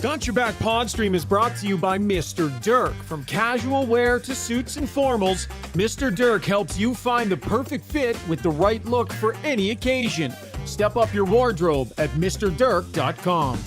Got Your Back Podstream is brought to you by Mr. Dirk. From casual wear to suits and formals, Mr. Dirk helps you find the perfect fit with the right look for any occasion. Step up your wardrobe at MrDirk.com.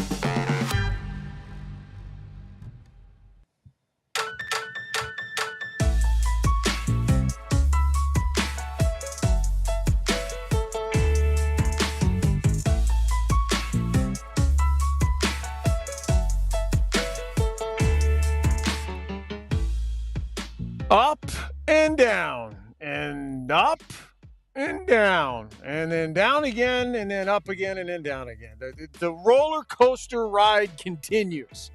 Up and down, and up and down, and then down again, and then up again, and then down again. The roller coaster ride continues.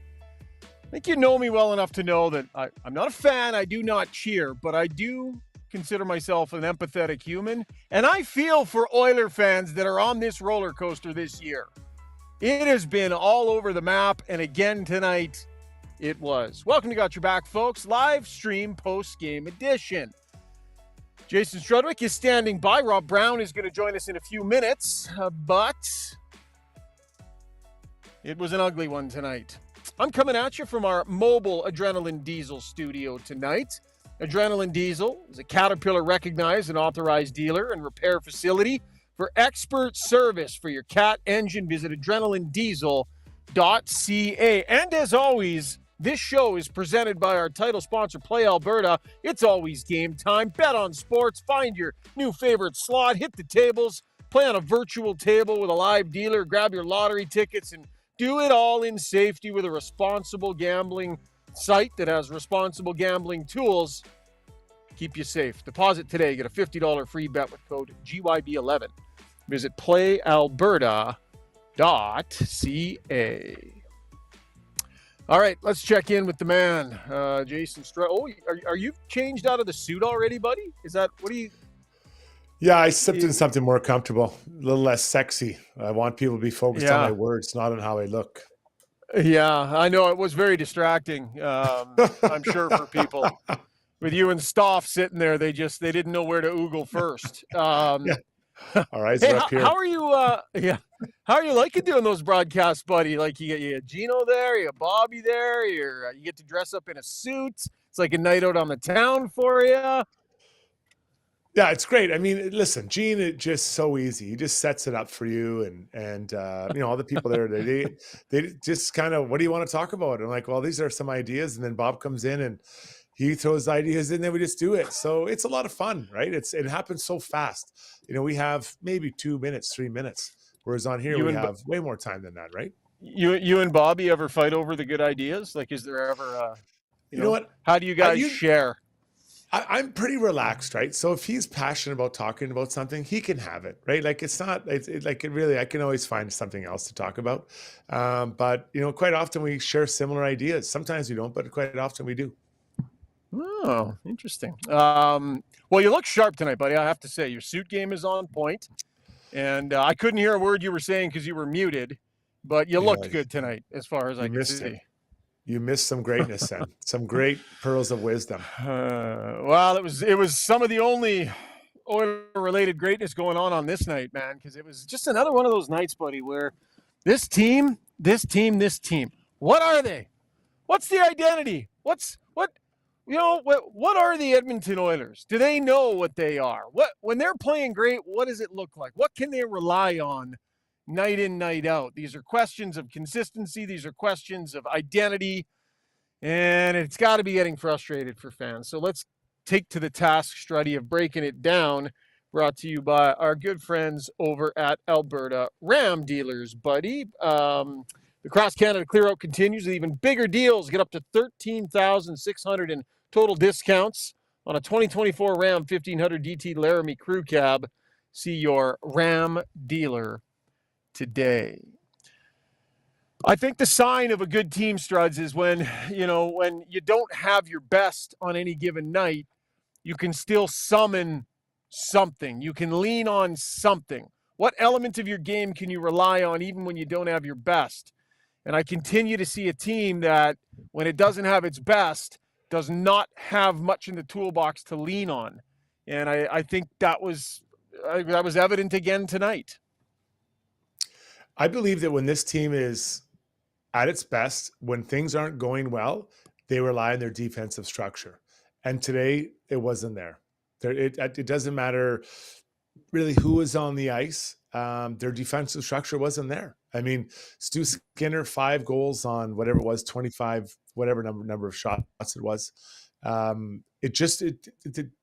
I think you know me well enough to know that I'm not a fan. I do not cheer, but I do consider myself an empathetic human, and I feel for Oiler fans that are on this roller coaster this year. It has been all over the map, and again tonight, it was. Welcome to Got Your Back, folks. Live stream post-game edition. Jason Strudwick is standing by. Rob Brown is going to join us in a few minutes, but it was an ugly one tonight. I'm coming at you from our mobile Adrenaline Diesel studio tonight. Adrenaline Diesel is a Caterpillar recognized and authorized dealer and repair facility for expert service for your Cat engine. Visit adrenalinediesel.ca. And as always, this show is presented by our title sponsor, Play Alberta. It's always game time. Bet on sports. Find your new favorite slot. Hit the tables. Play on a virtual table with a live dealer. Grab your lottery tickets and do it all in safety with a responsible gambling site that has responsible gambling tools. Keep you safe. Deposit today. Get a $50 free bet with code GYB11. Visit playalberta.ca. All right, let's check in with the man, Jason Strudd. Oh, are you changed out of the suit already, buddy? Is that, what do you? Yeah, I slipped in something more comfortable, a little less sexy. I want people to be focused on my words, not on how I look. Yeah, I know it was very distracting. I'm sure for people with you and Stoff sitting there, they didn't know where to oogle first. Yeah. All right, hey, up here. How are you? How are you liking doing those broadcasts, buddy? Like you got Gino there, you got Bobby there. You get to dress up in a suit. It's like a night out on the town for you. Yeah, it's great. I mean, listen, Gene, it's just so easy. He just sets it up for you, and all the people there, they just kind of, what do you want to talk about? And I'm like, well, these are some ideas, and then Bob comes in and he throws ideas in, then we just do it. So it's a lot of fun, right? It happens so fast. We have maybe 2 minutes, 3 minutes, whereas on here we have way more time than that, right? You and Bobby ever fight over the good ideas? Like, is there ever, you know what? How do you guys share? I'm pretty relaxed, right? So if he's passionate about talking about something, he can have it, right? Like I can always find something else to talk about. But quite often we share similar ideas. Sometimes we don't, but quite often we do. Oh, interesting. Well, you look sharp tonight, buddy. I have to say, your suit game is on point. And I couldn't hear a word you were saying because you were muted, but you looked good tonight as far as I can see. You missed some greatness then. Some great pearls of wisdom. Well, it was some of the only Oiler-related greatness going on this night, man, because it was just another one of those nights, buddy, where this team, what are they? What's the identity? What are the Edmonton Oilers? Do they know what they are? When they're playing great, what does it look like? What can they rely on night in, night out? These are questions of consistency. These are questions of identity. And it's got to be getting frustrated for fans. So let's take to the task, Struddy, of breaking it down. Brought to you by our good friends over at Alberta Ram Dealers, buddy. The Cross Canada Clear Out continues with even bigger deals. Get up to $13,600 in total discounts on a 2024 Ram 1500 DT Laramie Crew Cab. See your Ram dealer today. I think the sign of a good team, Struds, is when you don't have your best on any given night, you can still summon something. You can lean on something. What element of your game can you rely on even when you don't have your best? And I continue to see a team that, when it doesn't have its best, does not have much in the toolbox to lean on. And I think that was evident again tonight. I believe that when this team is at its best, when things aren't going well, they rely on their defensive structure. And today it wasn't there. It doesn't matter really who was on the ice. Their defensive structure wasn't there. I mean, Stu Skinner, 5 goals on whatever it was, 25, whatever number of shots it was. The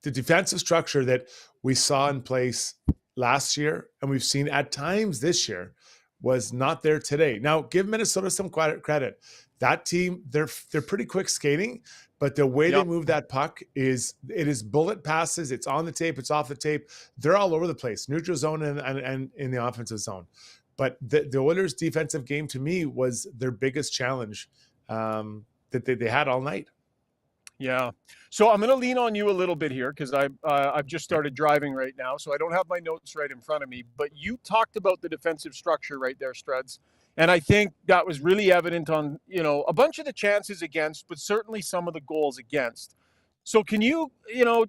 defensive structure that we saw in place last year and we've seen at times this year was not there today. Now, give Minnesota some credit. That team, they're pretty quick skating, but the way they move that puck is bullet passes. It's on the tape. It's off the tape. They're all over the place, neutral zone and in the offensive zone. But the Oilers' defensive game to me was their biggest challenge that they had all night. Yeah. So I'm going to lean on you a little bit here because I've just started driving right now, so I don't have my notes right in front of me. But you talked about the defensive structure right there, Struds. And I think that was really evident on, a bunch of the chances against, but certainly some of the goals against. So can you,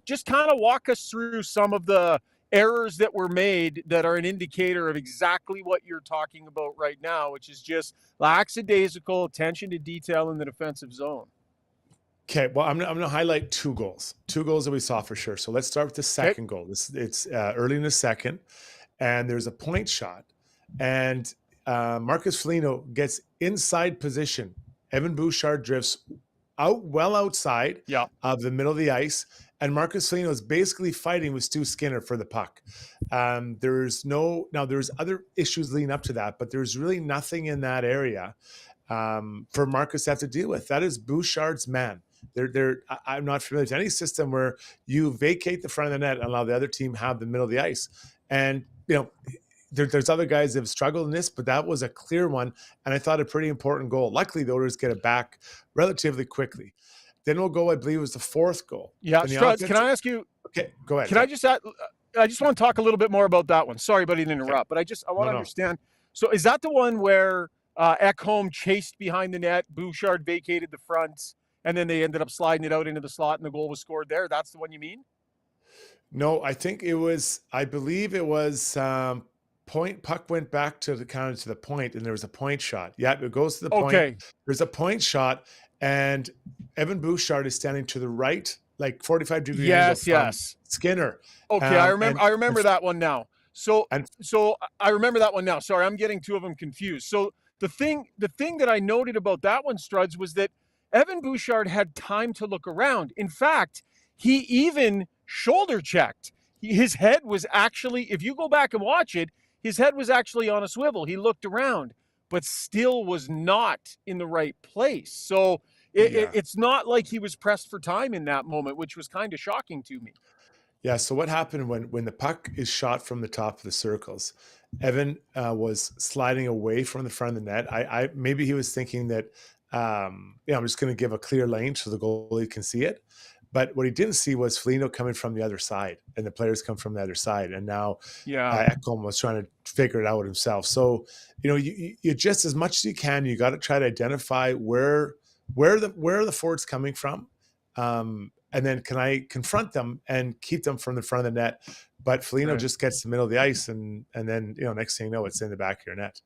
just kind of walk us through some of the errors that were made that are an indicator of exactly what you're talking about right now, which is just lackadaisical attention to detail in the defensive zone? Okay, well, I'm going to highlight 2 goals that we saw for sure. So let's start with the second goal. It's early in the second, and there's a point shot, and Marcus Foligno gets inside position. Evan Bouchard drifts well outside of the middle of the ice, and Marcus Foligno is basically fighting with Stu Skinner for the puck. There's other issues leading up to that, but there's really nothing in that area for Marcus to have to deal with. That is Bouchard's man. I'm not familiar with any system where you vacate the front of the net and allow the other team have the middle of the ice. And, there's other guys that have struggled in this, but that was a clear one. And I thought a pretty important goal. Luckily, the Oilers get it back relatively quickly. Then we'll go, I believe it was the 4th goal. Yeah, Struds, can I ask you? Okay, go ahead. Can I just add, I just want to talk a little bit more about that one. Sorry, buddy, to interrupt, but I want to understand. So is that the one where Ekholm chased behind the net, Bouchard vacated the front, and then they ended up sliding it out into the slot and the goal was scored there? That's the one you mean? No, I believe it was point. Puck went back to the point, and there was a point shot. Yeah, it goes to the point. Okay. There's a point shot, and Evan Bouchard is standing to the right, like 45 degrees. Yes. Skinner. Okay, I remember that one now. So I remember that one now. Sorry, I'm getting 2 of them confused. So the thing that I noted about that one, Struds, was that Evan Bouchard had time to look around. In fact, he even shoulder checked. His head was actually, if you go back and watch it, his head was actually on a swivel. He looked around, but still was not in the right place. So it's not like he was pressed for time in that moment, which was kind of shocking to me. Yeah, so what happened when the puck is shot from the top of the circles, Evan was sliding away from the front of the net. Maybe he was thinking that, I'm just going to give a clear lane so the goalie can see it. But what he didn't see was Foligno coming from the other side, and the players come from the other side. And now Ekholm was trying to figure it out himself. So, you just, as much as you can, you got to try to identify where the forward's coming from. And then can I confront them and keep them from the front of the net? But Foligno just gets to the middle of the ice, and then, next thing you know, it's in the back of your net.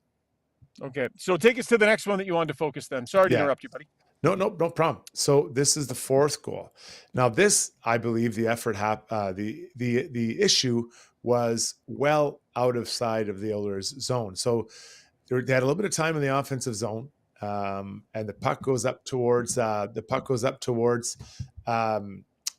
Okay. So take us to the next one that you wanted to focus then. Sorry to interrupt you, buddy. No problem. So this is the 4th goal. Now this, I believe the effort, the issue was well out of sight of the Oilers zone. So they had a little bit of time in the offensive zone. And the puck goes up towards the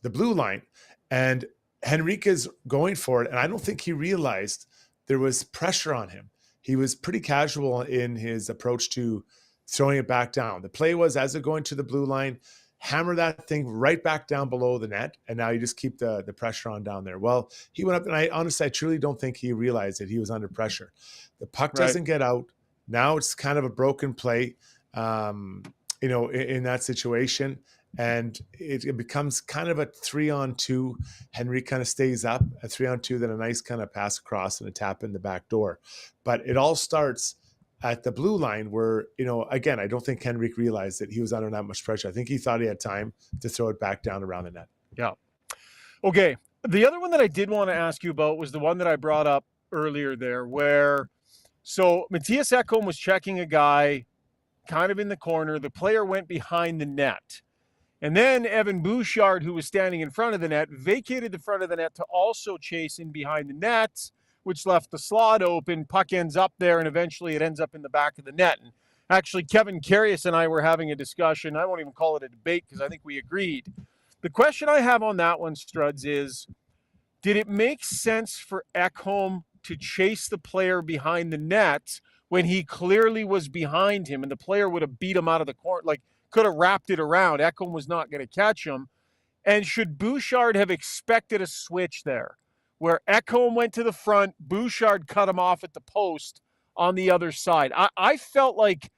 blue line, and Henrique's going for it. And I don't think he realized there was pressure on him. He was pretty casual in his approach to throwing it back down. The play was, as they're going to the blue line, hammer that thing right back down below the net, and now you just keep the pressure on down there. Well, he went up, and I truly don't think he realized that he was under pressure. The puck doesn't get out. Now it's kind of a broken play, in that situation, and it becomes kind of a 3-on-2. Henry kind of stays up, a 3-on-2, then a nice kind of pass across and a tap in the back door. But it all starts at the blue line where, again, I don't think Henrik realized that he was under that much pressure. I think he thought he had time to throw it back down around the net. Yeah. Okay. The other one that I did want to ask you about was the one that I brought up earlier there, where so Matthias Ekholm was checking a guy kind of in the corner. The player went behind the net. And then Evan Bouchard, who was standing in front of the net, vacated the front of the net to also chase in behind the net, which left the slot open. Puck ends up there, and eventually it ends up in the back of the net. And actually, Kevin Carius and I were having a discussion. I won't even call it a debate because I think we agreed. The question I have on that one, Struds, is did it make sense for Ekholm to chase the player behind the net when he clearly was behind him and the player would have beat him out of the corner, like could have wrapped it around? Ekholm was not going to catch him. And should Bouchard have expected a switch there where Ekholm went to the front, Bouchard cut him off at the post on the other side? I felt like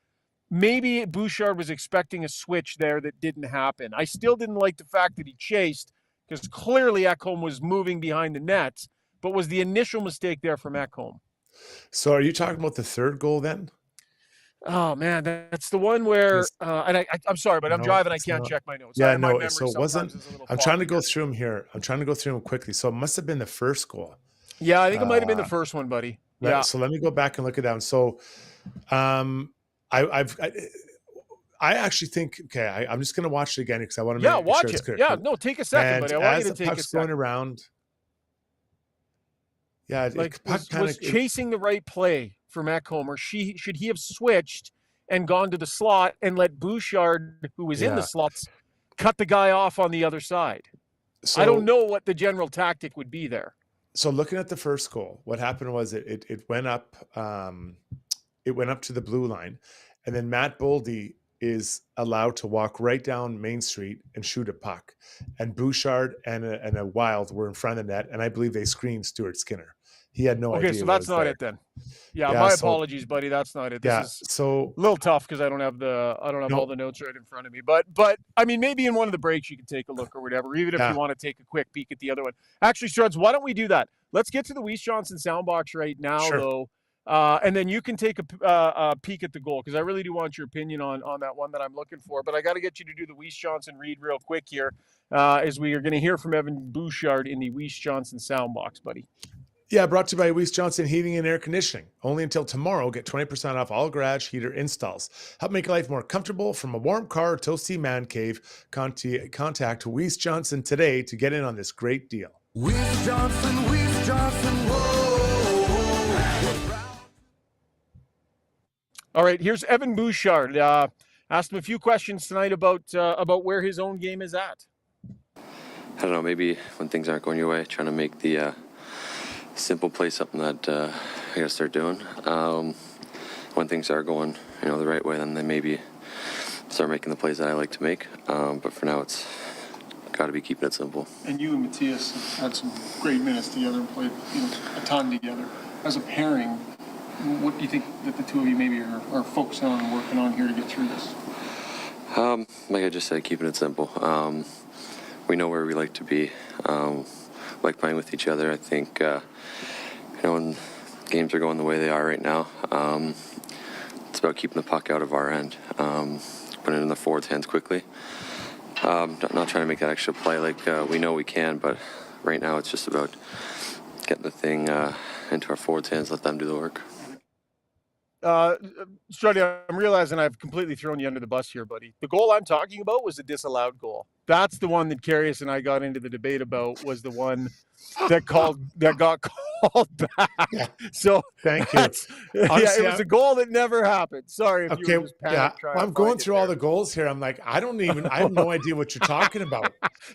maybe Bouchard was expecting a switch there that didn't happen. I still didn't like the fact that he chased because clearly Ekholm was moving behind the net, but was the initial mistake there from Ekholm? So are you talking about the third goal then? Oh man, that's the one where and I'm sorry, but I'm driving. I can't check my notes. Yeah, no. So it wasn't. I'm trying to go through them here. I'm trying to go through them quickly. So it must have been the first goal. Yeah, I think it might have been the first one, buddy. Yeah. So let me go back and look it down. So, I actually think I'm just going to watch it again because I want to make watch sure it. it's clear. Yeah, no, take a second, buddy. I want you to take a second. Going around. Yeah, like was chasing the right play from Ekholm, or should he have switched and gone to the slot and let Bouchard, who was in the slots, cut the guy off on the other side? So, I don't know what the general tactic would be there. So looking at the first goal, what happened was it went up. It went up to the blue line, and then Matt Boldy is allowed to walk right down Main Street and shoot a puck. And Bouchard and a Wild were in front of the net, and I believe they screened Stuart Skinner. He had no idea. Okay, so that's not it then. Yeah, my apologies, buddy. That's not it. This is so a little tough because I don't have all the notes right in front of me. But I mean, maybe in one of the breaks you can take a look or whatever, even if you want to take a quick peek at the other one. Actually, Struds, why don't we do that? Let's get to the Weiss Johnson soundbox right now, though. And then you can take a peek at the goal because I really do want your opinion on that one that I'm looking for. But I got to get you to do the Weiss Johnson read real quick here as we are going to hear from Evan Bouchard in the Weiss Johnson soundbox, buddy. Yeah, brought to you by Weiss Johnson Heating and Air Conditioning. Only until tomorrow, get 20% off all garage heater installs. Help make life more comfortable from a warm car or toasty man cave. Contact Weiss Johnson today to get in on this great deal. Weiss Johnson, whoa. All right, here's Evan Bouchard. Asked him a few questions tonight about where his own game is at. I don't know, maybe when things aren't going your way, trying to make the simple play something that I got to start doing. When things are going, the right way, then they maybe start making the plays that I like to make. But for now, it's got to be keeping it simple. And you and Matthias have had some great minutes together and played a ton together. As a pairing, what do you think that the two of you maybe are focusing on and working on here to get through this? Like I just said, keeping it simple. We know where we like to be. Like playing with each other. I think, when games are going the way they are right now, it's about keeping the puck out of our end, putting it in the forwards' hands quickly. Not trying to make that extra play like we know we can, but right now it's just about getting the thing into our forwards' hands, let them do the work. Struddy, I'm realizing I've completely thrown you under the bus here, buddy. The goal I'm talking about was a disallowed goal. That's the one that Carius and I got into the debate about, was the one that got called back. Yeah. So thank you. Honestly, it was a goal that never happened. Sorry if you were just panicked. Yeah. I'm going through all the goals here. I'm like, I have no idea what you're talking about.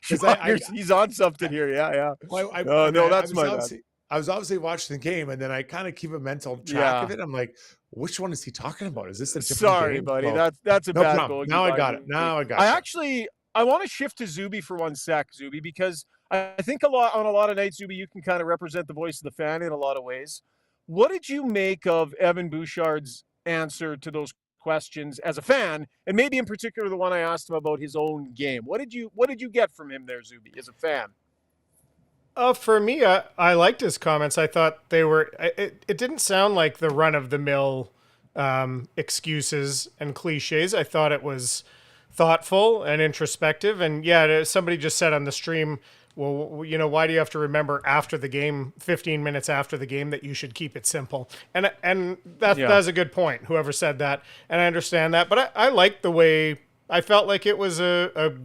He's on something here. Yeah. That's my bad. I was obviously watching the game, and then I kind of keep a mental track of it. I'm like, which one is he talking about? Is this a different Sorry, game? buddy. That's a bad goal. Now I got it. I want to shift to Zuby for one sec, Zuby, because I think on a lot of nights, Zuby, you can kind of represent the voice of the fan in a lot of ways. What did you make of Evan Bouchard's answer to those questions as a fan, and maybe in particular the one I asked him about his own game? What did you get from him there, Zuby, as a fan? For me, I liked his comments. I thought they were. It didn't sound like the run-of-the-mill excuses and cliches. I thought it was thoughtful and introspective. And yeah, somebody just said on the stream well, you know, why do you have to remember after the game, 15 minutes after the game, that you should keep it simple? And that's a good point, whoever said that. And I understand that. But I like the way, I felt like it was a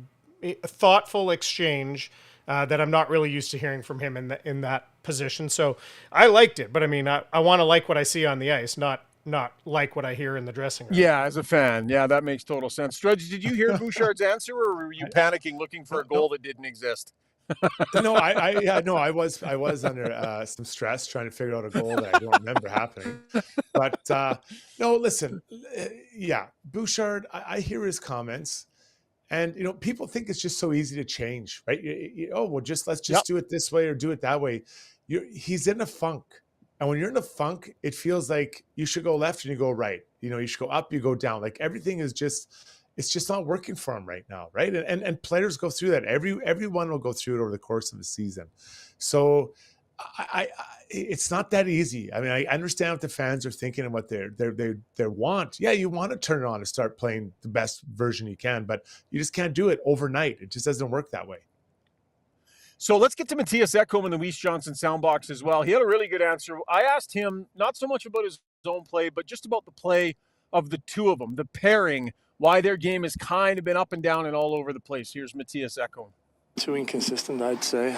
thoughtful exchange that I'm not really used to hearing from him in that position. So I liked it. But I mean, I want to like what I see on the ice, not like what I hear in the dressing room. Yeah, as a fan. Yeah, that makes total sense. Strudge, did you hear Bouchard's answer, or were you panicking looking for a goal that didn't exist? No, I was under some stress trying to figure out a goal that I don't remember happening. But no, listen, yeah, Bouchard, I hear his comments, and you know, people think it's just so easy to change, right? Well, let's just do it this way or do it that way. He's in a funk, and when you're in a funk, it feels like you should go left and you go right. You know, you should go up, you go down. Like everything is just. It's just not working for him right now, right? And players go through that. Everyone will go through it over the course of the season. So it's not that easy. I mean, I understand what the fans are thinking and what they want. Yeah, you want to turn it on and start playing the best version you can, but you just can't do it overnight. It just doesn't work that way. So let's get to Matthias Ekholm in the Weiss Johnson soundbox as well. He had a really good answer. I asked him not so much about his own play, but just about the play of the two of them, the pairing, why their game has kind of been up and down and all over the place. Here's Matthias Ekholm. Too inconsistent, I'd say.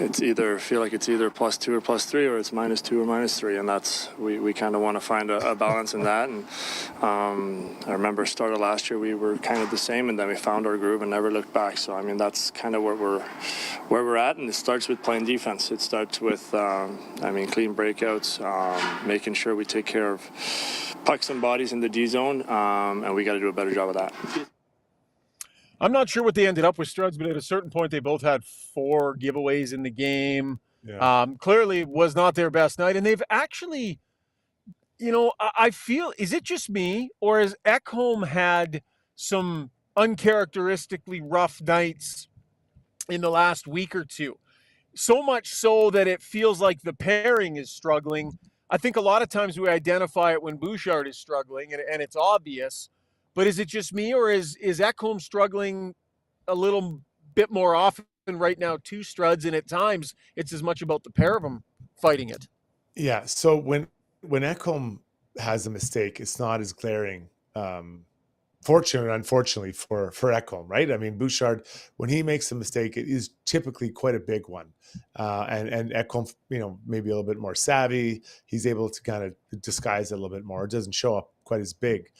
It's either +2 or +3, or it's -2 or -3, and that's we kind of want to find a balance in that. And I remember start of last year we were kind of the same, and then we found our groove and never looked back. So I mean that's kind of where we're at, and it starts with playing defense. It starts with clean breakouts, making sure we take care of pucks and bodies in the D zone, and we got to do a better job of that. I'm not sure what they ended up with, Struds, but at a certain point, they both had 4 giveaways in the game. Yeah. Clearly was not their best night. And they've actually, you know, I feel, is it just me, or has Ekholm had some uncharacteristically rough nights in the last week or two? So much so that it feels like the pairing is struggling. I think a lot of times we identify it when Bouchard is struggling, and it's obvious. But is it just me, or is Ekholm struggling a little bit more often right now too, Struds? And at times it's as much about the pair of them fighting it. Yeah. So when Ekholm has a mistake, it's not as glaring. Fortunately, unfortunately for Ekholm, right? I mean, Bouchard, when he makes a mistake, it is typically quite a big one. And Ekholm, you know, maybe a little bit more savvy. He's able to kind of disguise it a little bit more. It doesn't show up quite as big.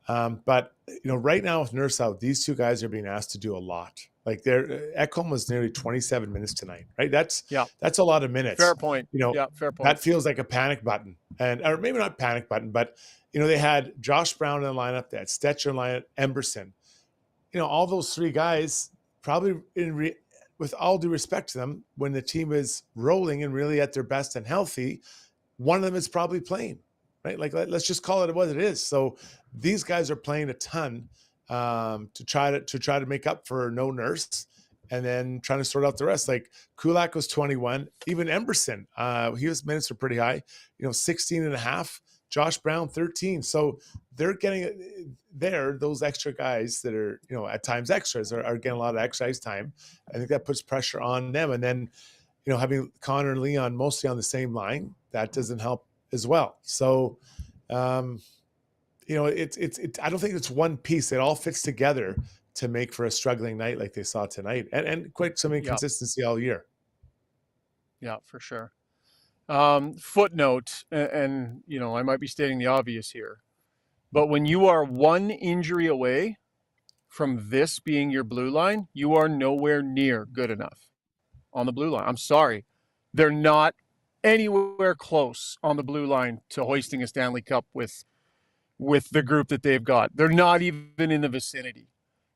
But you know, right now with Nurse out, these two guys are being asked to do a lot. Like Ekholm was nearly 27 minutes tonight, right? That's a lot of minutes. Fair point. You know, fair point. That feels like a panic button, or maybe not panic button, but you know, they had Josh Brown in the lineup, they had Stetcher in the lineup, Emberson. You know, all those 3 guys probably with all due respect to them, when the team is rolling and really at their best and healthy, one of them is probably playing. Right, like let's just call it what it is. So these guys are playing a ton to try to make up for no Nurse, and then trying to sort out the rest. Like Kulak was 21, even Emberson, his minutes were pretty high. You know, 16 and a half. Josh Brown 13. So they're getting those extra guys that are, you know, at times extras are getting a lot of extra ice time. I think that puts pressure on them, and then you know, having Connor and Leon mostly on the same line, that doesn't help as well. So, you know, it's I don't think it's one piece. It all fits together to make for a struggling night like they saw tonight, and quite some inconsistency all year. Yeah, for sure. Footnote, and you know, I might be stating the obvious here, but when you are one injury away from this being your blue line, you are nowhere near good enough on the blue line. I'm sorry. They're not anywhere close on the blue line to hoisting a Stanley Cup with the group that they've got. They're not even in the vicinity.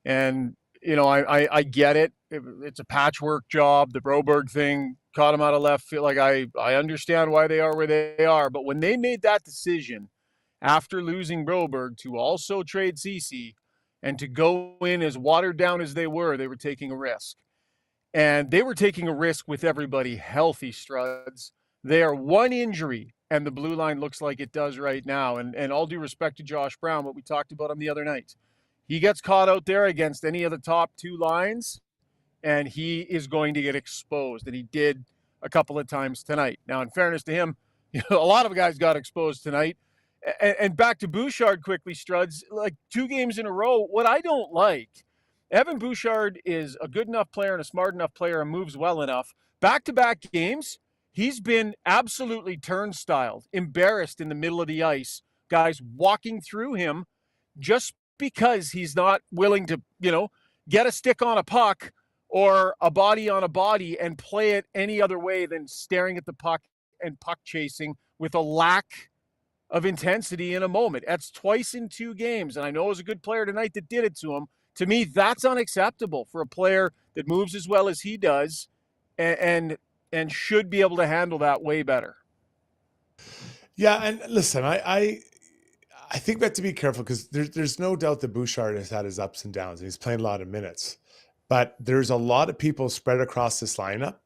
And, you know, I get it. It's a patchwork job. The Broberg thing caught them out of left field. Like, I understand why they are where they are. But when they made that decision after losing Broberg to also trade Ceci and to go in as watered down as they were taking a risk. And they were taking a risk with everybody healthy, Struds. They are one injury, and the blue line looks like it does right now. And all due respect to Josh Brown, what we talked about him the other night. He gets caught out there against any of the top 2 lines, and he is going to get exposed, and he did a couple of times tonight. Now, in fairness to him, a lot of guys got exposed tonight. And back to Bouchard quickly, Struds, like 2 games in a row, what I don't like, Evan Bouchard is a good enough player and a smart enough player and moves well enough. Back-to-back games, he's been absolutely turnstiled, embarrassed in the middle of the ice. Guys walking through him just because he's not willing to, get a stick on a puck or a body on a body and play it any other way than staring at the puck and puck chasing with a lack of intensity in a moment. That's twice in 2 games. And I know it was a good player tonight that did it to him. To me, that's unacceptable for a player that moves as well as he does and should be able to handle that way better. Yeah, and listen, I think we have to be careful because there's no doubt that Bouchard has had his ups and downs, and he's playing a lot of minutes. But there's a lot of people spread across this lineup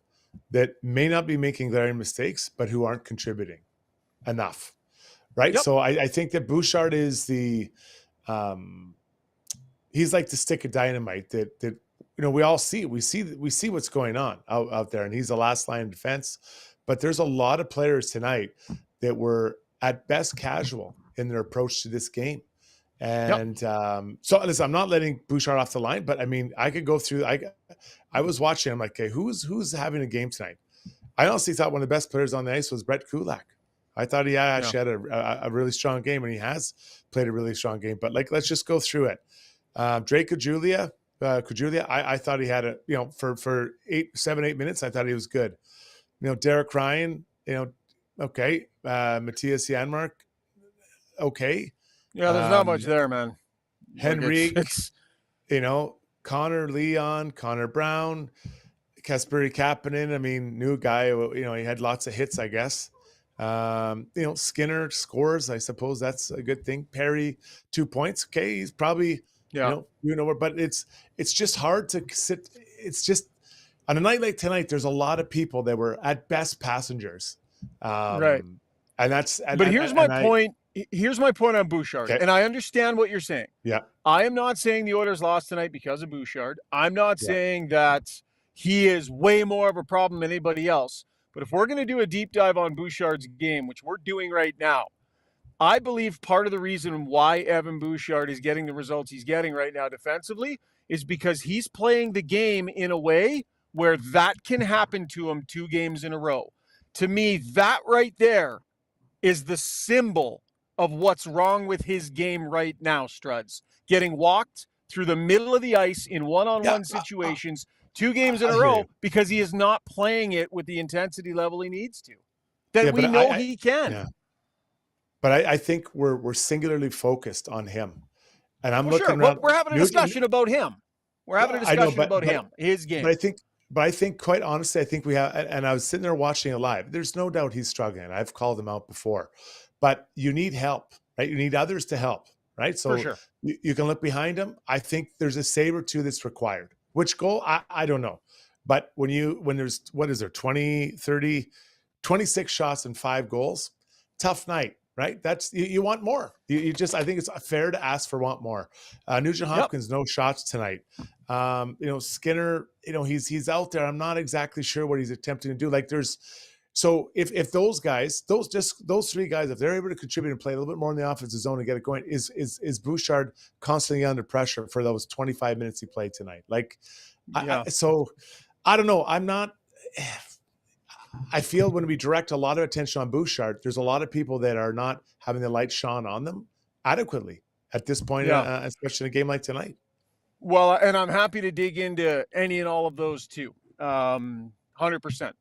that may not be making glaring mistakes, but who aren't contributing enough, right? Yep. So I think that Bouchard is the he's like the stick of dynamite that we all see. We see what's going on out there, and he's the last line of defense. But there's a lot of players tonight that were at best casual in their approach to this game. And so listen, I'm not letting Bouchard off the line, but I mean, I could go through. I was watching. I'm like, okay, who's having a game tonight? I honestly thought one of the best players on the ice was Brett Kulak. I thought he actually had a really strong game, and he has played a really strong game. But let's just go through it. Drake Kajulia, I thought he had for 7-8 minutes. I thought he was good. Derek Ryan, okay. Matthias Janmark, okay. Yeah, there's not much there, man. Henry, Connor Leon, Connor Brown, Kasperi Kapanen. I mean, new guy. He had lots of hits, I guess. Skinner scores. I suppose that's a good thing. Perry, 2 points. Okay, he's probably but it's just hard to sit. It's just on a night like tonight. There's a lot of people that were at best passengers, right? And that's. But here's my point. Here's my point on Bouchard, and I understand what you're saying. Yeah, I am not saying the Oilers lost tonight because of Bouchard. I'm not saying that he is way more of a problem than anybody else. But if we're going to do a deep dive on Bouchard's game, which we're doing right now, I believe part of the reason why Evan Bouchard is getting the results he's getting right now defensively is because he's playing the game in a way where that can happen to him 2 games in a row. To me, that right there is the symbol of what's wrong with his game right now, Struds. Getting walked through the middle of the ice in one-on-one situations 2 games in a row because he is not playing it with the intensity level he needs to. That we know he can. Yeah. But I think we're singularly focused on him. And I'm looking around. We're having a discussion about him. We're having a discussion about him, his game. But I think quite honestly, I think we have, and I was sitting there watching it live. There's no doubt he's struggling. I've called him out before. But you need help, right? You need others to help, right? So for sure. You can look behind him. I think there's a save or 2 that's required. Which goal? I don't know. But when there's, what is there, 20, 30, 26 shots and 5 goals, tough night, right? That's, you want more. I think it's fair to ask for want more. Nugent Hopkins, no shots tonight. Skinner, he's out there. I'm not exactly sure what he's attempting to do. So if those guys, those 3 guys, if they're able to contribute and play a little bit more in the offensive zone and get it going, is Bouchard constantly under pressure for those 25 minutes he played tonight? So I don't know. I feel when we direct a lot of attention on Bouchard, there's a lot of people that are not having the light shone on them adequately at this point, especially in a game like tonight. Well, and I'm happy to dig into any and all of those too. 100%.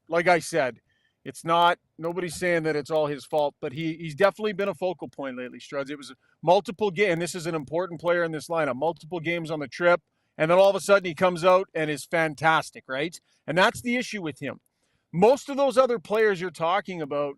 Like I said, it's not, nobody's saying that it's all his fault, but he's definitely been a focal point lately, Struds. It was multiple games, and this is an important player in this lineup, multiple games on the trip, and then all of a sudden he comes out and is fantastic, right? And that's the issue with him. Most of those other players you're talking about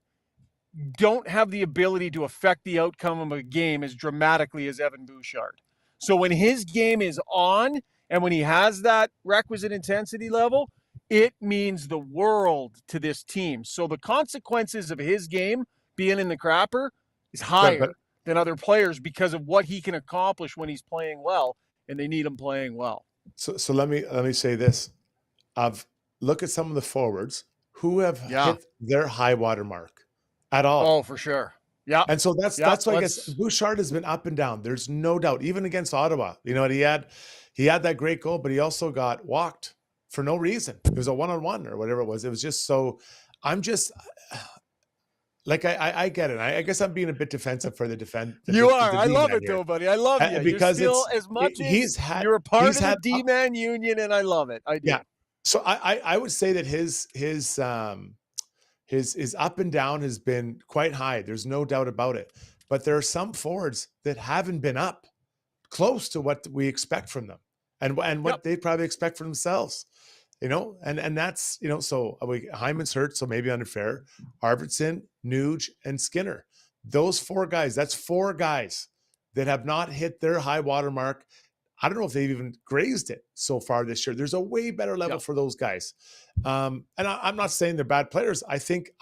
don't have the ability to affect the outcome of a game as dramatically as Evan Bouchard. So when his game is on and when he has that requisite intensity level, it means the world to this team. So the consequences of his game being in the crapper is higher than other players because of what he can accomplish when he's playing well, and they need him playing well. So let me say this. Look at some of the forwards who have hit their high water mark at all. Oh, for sure. Yeah. And so that's why I guess Bouchard has been up and down. There's no doubt. Even against Ottawa, you know what he had that great goal, but he also got walked for no reason. It was a 1-on-1 or whatever it was. It was just so. I'm just like I get it. I guess I'm being a bit defensive for the defense. You are. I love it though, buddy. I love you. Because you're still as much as you're a part of the D-man union, and I love it. I do. Yeah. So I would say that his up and down has been quite high. There's no doubt about it. But there are some forwards that haven't been up close to what we expect from them and what they probably expect from themselves, you know, and that's, you know, so Hyman's hurt, so maybe unfair. Arvidsson, Nuge, and Skinner. Those four guys, that's four guys that have not hit their high water mark. I don't know if they've even grazed it so far this year. There's a way better level for those guys. And I'm not saying they're bad players. I think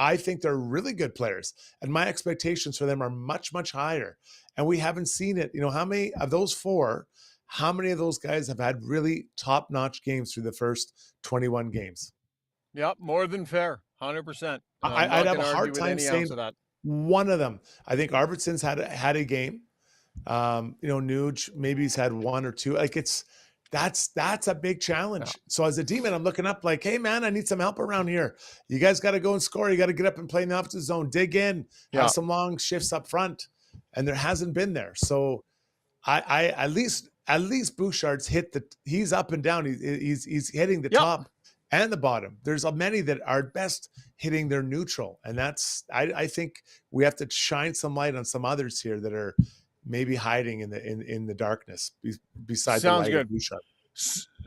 they're really good players. And my expectations for them are much, much higher. And we haven't seen it. You know, how many of those four, how many of those guys have had really top-notch games through the first 21 games? Yep, more than fair. 100%. I'd have a hard time saying that. One of them. I think Arvidsson's had a game. You know, Nuge, maybe he's had one or two. Like that's a big challenge. Yeah. So as a D-man, I'm looking up like, hey man, I need some help around here. You guys got to go and score. You got to get up and play in the opposite zone, dig in, have some long shifts up front. And there hasn't been there. So I at least Bouchard's he's up and down. He's hitting the top and the bottom. There's many that are best hitting their neutral. And that's, I think we have to shine some light on some others here that are maybe hiding in the darkness beside the light of Bouchard.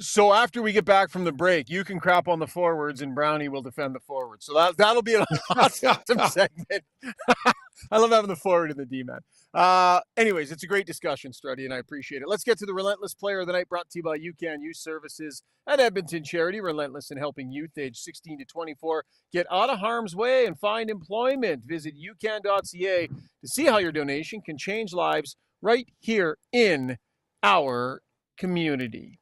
So after we get back from the break, you can crap on the forwards and Brownie will defend the forwards. So that'll be an awesome segment. I love having the forward and the D-man. Anyways, it's a great discussion, Struddy, and I appreciate it. Let's get to the Relentless Player of the Night, brought to you by UCAN Youth Services at Edmonton Charity. Relentless in helping youth age 16 to 24 get out of harm's way and find employment. Visit ucan.ca to see how your donation can change lives right here in our community.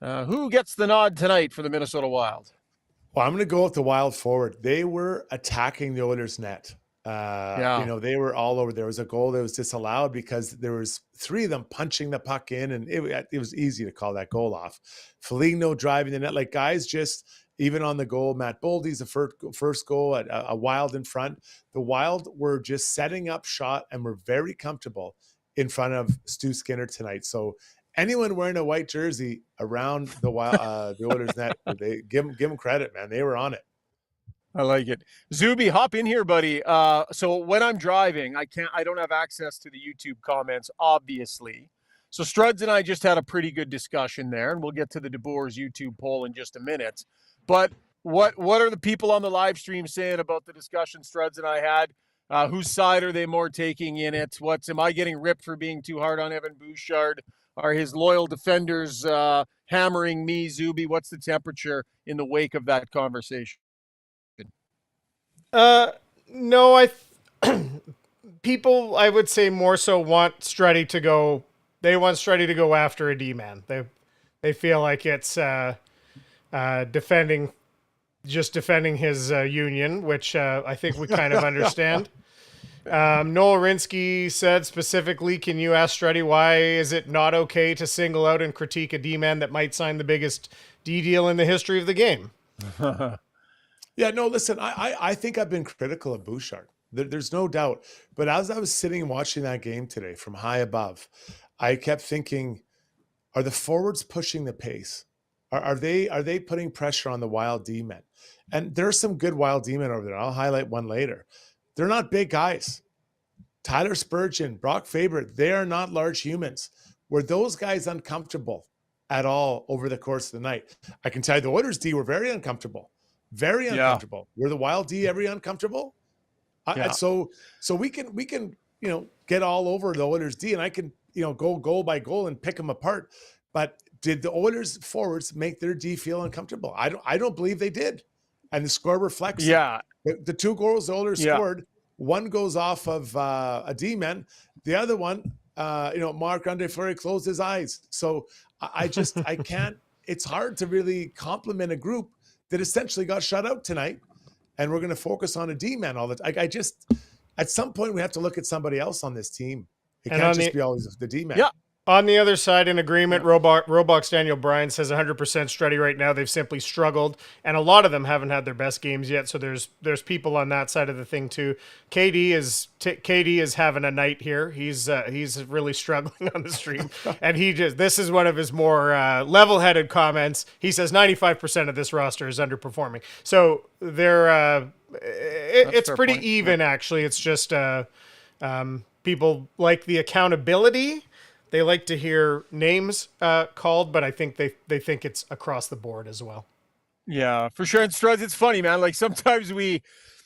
Who gets the nod tonight for the Minnesota Wild? Well, I'm going to go with the Wild forward. They were attacking the Oilers' net. You know, they were all over. There was a goal that was disallowed because there was three of them punching the puck in, and it was easy to call that goal off. Foligno driving the net, like guys just, even on the goal, Matt Boldy's the first goal at a Wild in front. The Wild were just setting up shot and were very comfortable in front of Stu Skinner tonight. So anyone wearing a white jersey around the Wild, the Oilers net, they give them credit, man. They were on it. I like it. Zuby, hop in here, buddy. So when I'm driving, I don't have access to the YouTube comments, obviously. So Struds and I just had a pretty good discussion there, and we'll get to the DeBoer's YouTube poll in just a minute. But what are the people on the live stream saying about the discussion Struds and I had? Whose side are they more taking in it? Am I getting ripped for being too hard on Evan Bouchard? Are his loyal defenders hammering me, Zuby? What's the temperature in the wake of that conversation? No, people, I would say more so want Struddy to go. They want Struddy to go after a D-man. They feel like it's defending his union, which I think we kind of understand. Noel Rinsky said specifically, can you ask Struddy why is it not okay to single out and critique a D-man that might sign the biggest D deal in the history of the game? Yeah, no, listen, I think I've been critical of Bouchard. There's no doubt. But as I was sitting and watching that game today from high above, I kept thinking, are the forwards pushing the pace? Are they putting pressure on the Wild D-men? And there's some good Wild D-men over there. I'll highlight one later. They're not big guys. Tyler Spurgeon, Brock Faber, they are not large humans. Were those guys uncomfortable at all over the course of the night? I can tell you the Oilers D were very uncomfortable. Very uncomfortable. Were the Wild D ever uncomfortable? So we can get all over the Oilers D, and I can go goal by goal and pick them apart. But did the Oilers forwards make their D feel uncomfortable? I don't believe they did, and the score reflects. Yeah, the two goals the Oilers scored, one goes off of a D-man, the other one Marc-Andre Fleury closed his eyes. So I can't, it's hard to really compliment a group that essentially got shut out tonight. And we're going to focus on a D-man all the time. At some point, we have to look at somebody else on this team. It can't just be always the D-man. Yeah. On the other side, in agreement, Roblox Daniel Bryan says 100% Struddy right now. They've simply struggled, and a lot of them haven't had their best games yet. So there's people on that side of the thing too. KD is having a night here. He's really struggling on the stream, and this is one of his more level-headed comments. He says 95% of this roster is underperforming. So it's pretty point. even actually. It's just people like the accountability. They like to hear names called, but I think they think it's across the board as well. Yeah, for sure. And Struds, it's funny, man. Like sometimes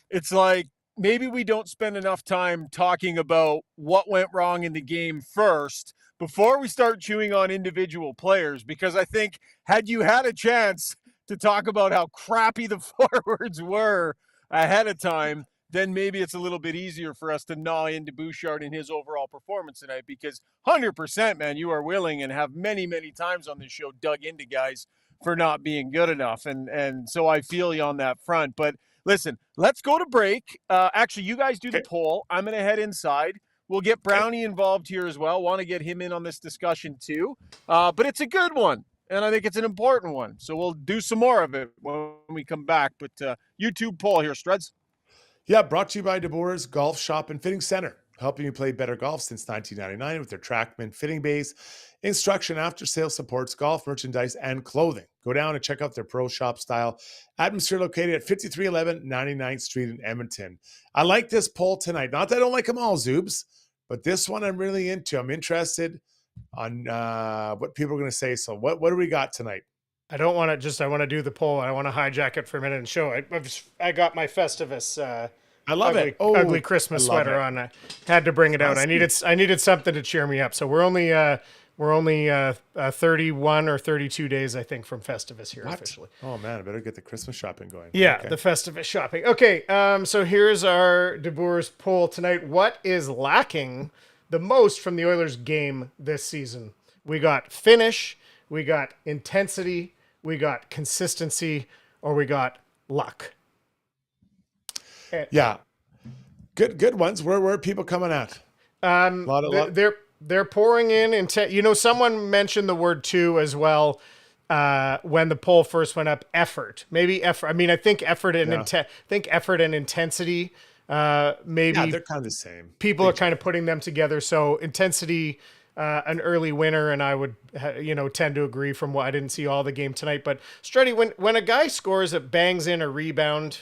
it's like maybe we don't spend enough time talking about what went wrong in the game first before we start chewing on individual players. Because I think had you had a chance to talk about how crappy the forwards were ahead of time, then maybe it's a little bit easier for us to gnaw into Bouchard and his overall performance tonight, because 100%, man, you are willing and have many, many times on this show dug into guys for not being good enough. And so I feel you on that front. But listen, let's go to break. Actually, you guys do the poll. I'm going to head inside. We'll get Brownie involved here as well. Want to get him in on this discussion too. But it's a good one, and I think it's an important one. So we'll do some more of it when we come back. But YouTube poll here, Struds. Yeah, brought to you by DeBoer's Golf Shop and Fitting Center, helping you play better golf since 1999 with their TrackMan fitting bays, instruction, after-sales supports, golf merchandise, and clothing. Go down and check out their pro shop style atmosphere located at 5311 99th Street in Edmonton. I like this poll tonight. Not that I don't like them all, Zoobs, but this one I'm really into. I'm interested on what people are going to say. So what do we got tonight? I want to do the poll. I want to hijack it for a minute and show it. I got my Festivus. I love ugly, it. Oh, ugly Christmas sweater on. I had to bring it out. I needed something to cheer me up. So we're only 31 or 32 days, I think, from Festivus here officially. Oh man, I better get the Christmas shopping going. Yeah, okay. The Festivus shopping. Okay, so here's our DeBoer's poll tonight. What is lacking the most from the Oilers game this season? We got finish, we got intensity, we got consistency, or we got luck. Yeah, good ones. Where are people coming at? They're pouring in. Someone mentioned the word too as well when the poll first went up. Effort, maybe effort. I mean, I think effort and effort and intensity. Maybe they're kind of the same. People are kind of putting them together. So intensity. An early winner, and I would, tend to agree from what I didn't see all the game tonight. But Struddy, when a guy scores, it bangs in a rebound,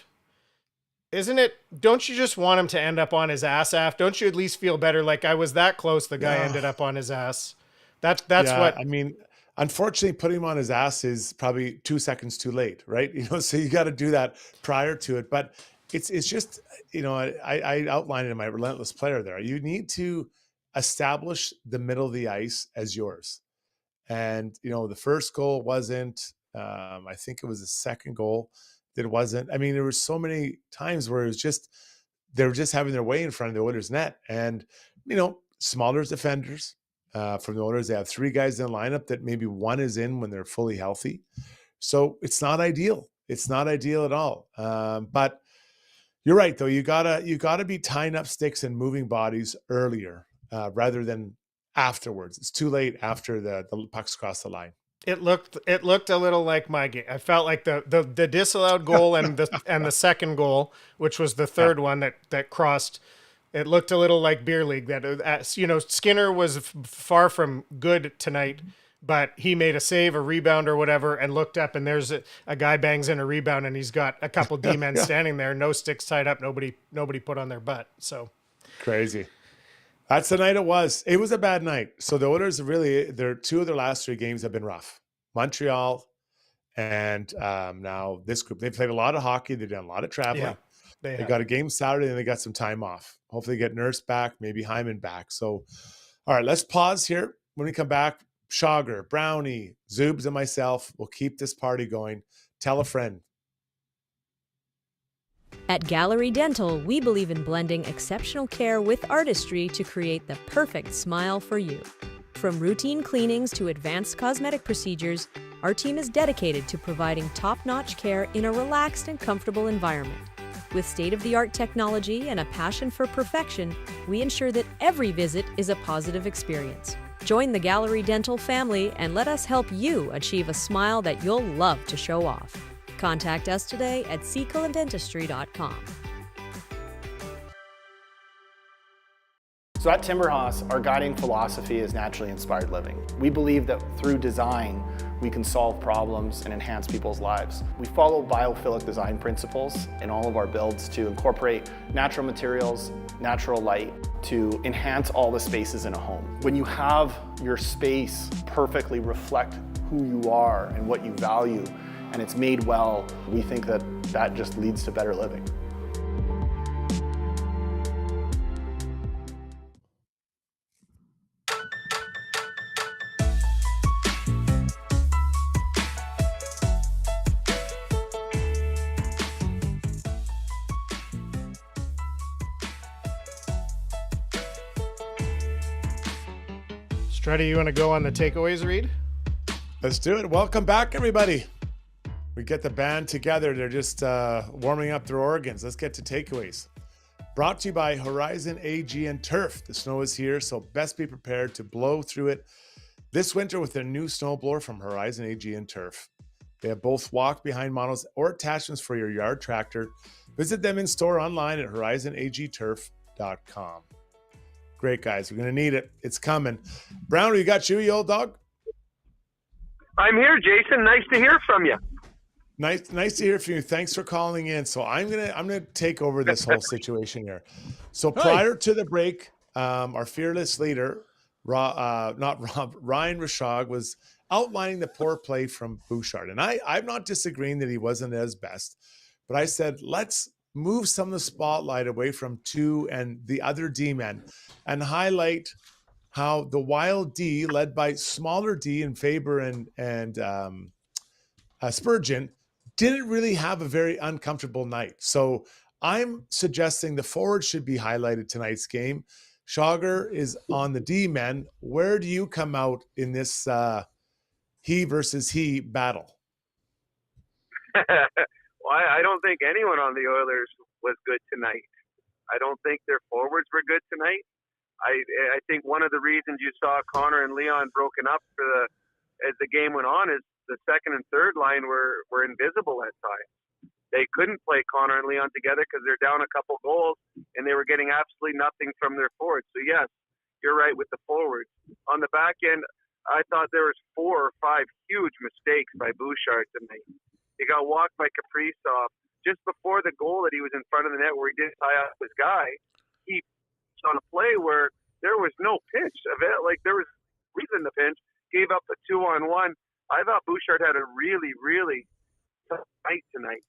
don't you just want him to end up on his ass after? Don't you at least feel better? Like I was that close, the guy ended up on his ass. That's what I mean. Unfortunately, putting him on his ass is probably 2 seconds too late, right? So you got to do that prior to it. But it's just, I outlined it in my relentless player there. You need to establish the middle of the ice as yours. And, the first goal wasn't, I think it was the second goal that wasn't. I mean, there were so many times where it was just, they were just having their way in front of the Oilers net. And, smaller defenders from the Oilers, they have three guys in the lineup that maybe one is in when they're fully healthy. So it's not ideal. It's not ideal at all. But you're right, though. You gotta be tying up sticks and moving bodies earlier. Rather than afterwards. It's too late after the pucks cross the line. It looked a little like my game. I felt like the disallowed goal and the second goal, which was the third one that crossed. It looked a little like beer league. That Skinner was far from good tonight, but he made a save, a rebound, or whatever, and looked up, and there's a guy bangs in a rebound, and he's got a couple D-men standing there, no sticks tied up, nobody put on their butt. So crazy. That's the night it was. It was a bad night. So the Oilers really, two of their last three games have been rough. Montreal and now this group. They played a lot of hockey. They've done a lot of traveling. Yeah, they got a game Saturday and they got some time off. Hopefully get Nurse back, maybe Hyman back. So, all right, let's pause here. When we come back, Shaugger, Brownie, Zoobs, and myself will keep this party going. Tell a friend. At Gallery Dental, we believe in blending exceptional care with artistry to create the perfect smile for you. From routine cleanings to advanced cosmetic procedures, our team is dedicated to providing top-notch care in a relaxed and comfortable environment. With state-of-the-art technology and a passion for perfection, we ensure that every visit is a positive experience. Join the Gallery Dental family and let us help you achieve a smile that you'll love to show off. Contact us today at sequelandentistry.com. So at Timberhouse, our guiding philosophy is naturally inspired living. We believe that through design, we can solve problems and enhance people's lives. We follow biophilic design principles in all of our builds to incorporate natural materials, natural light, to enhance all the spaces in a home. When you have your space perfectly reflect who you are and what you value, and it's made well, we think that that just leads to better living. Struddy, you want to go on the takeaways read? Let's do it. Welcome back, everybody. We get the band together. They're just warming up their organs. Let's get to takeaways. Brought to you by Horizon AG and Turf. The snow is here, so best be prepared to blow through it this winter with their new snowblower from Horizon AG and Turf. They have both walk-behind models or attachments for your yard tractor. Visit them in store online at horizonagturf.com. Great, guys. We're going to need it. It's coming. Brown, we got you old dog? I'm here, Jason. Nice to hear from you. Nice to hear from you. Thanks for calling in. So I'm gonna take over this whole situation here. So prior to the break, our fearless leader, Ryan Shaugger, was outlining the poor play from Bouchard, and I'm not disagreeing that he wasn't at his best, but I said let's move some of the spotlight away from two and the other D men, and highlight how the Wild D, led by smaller D in Faber and Spurgeon, didn't really have a very uncomfortable night. So I'm suggesting the forward should be highlighted tonight's game. Shaugger is on the D men. Where do you come out in this he versus he battle? Well, I don't think anyone on the Oilers was good tonight. I don't think their forwards were good tonight. I think one of the reasons you saw Connor and Leon broken up as the game went on is the second and third line were invisible at times. They couldn't play Connor and Leon together because they're down a couple goals and they were getting absolutely nothing from their forwards. So yes, you're right with the forwards. On the back end, I thought there was 4 or 5 huge mistakes by Bouchard tonight. He got walked by Kaprizov just before the goal that he was in front of the net where he didn't tie up his guy. He on a play where there was no pinch of it, like there was reason to pinch, gave up a 2-on-1. I thought Bouchard had a really, really tough night tonight.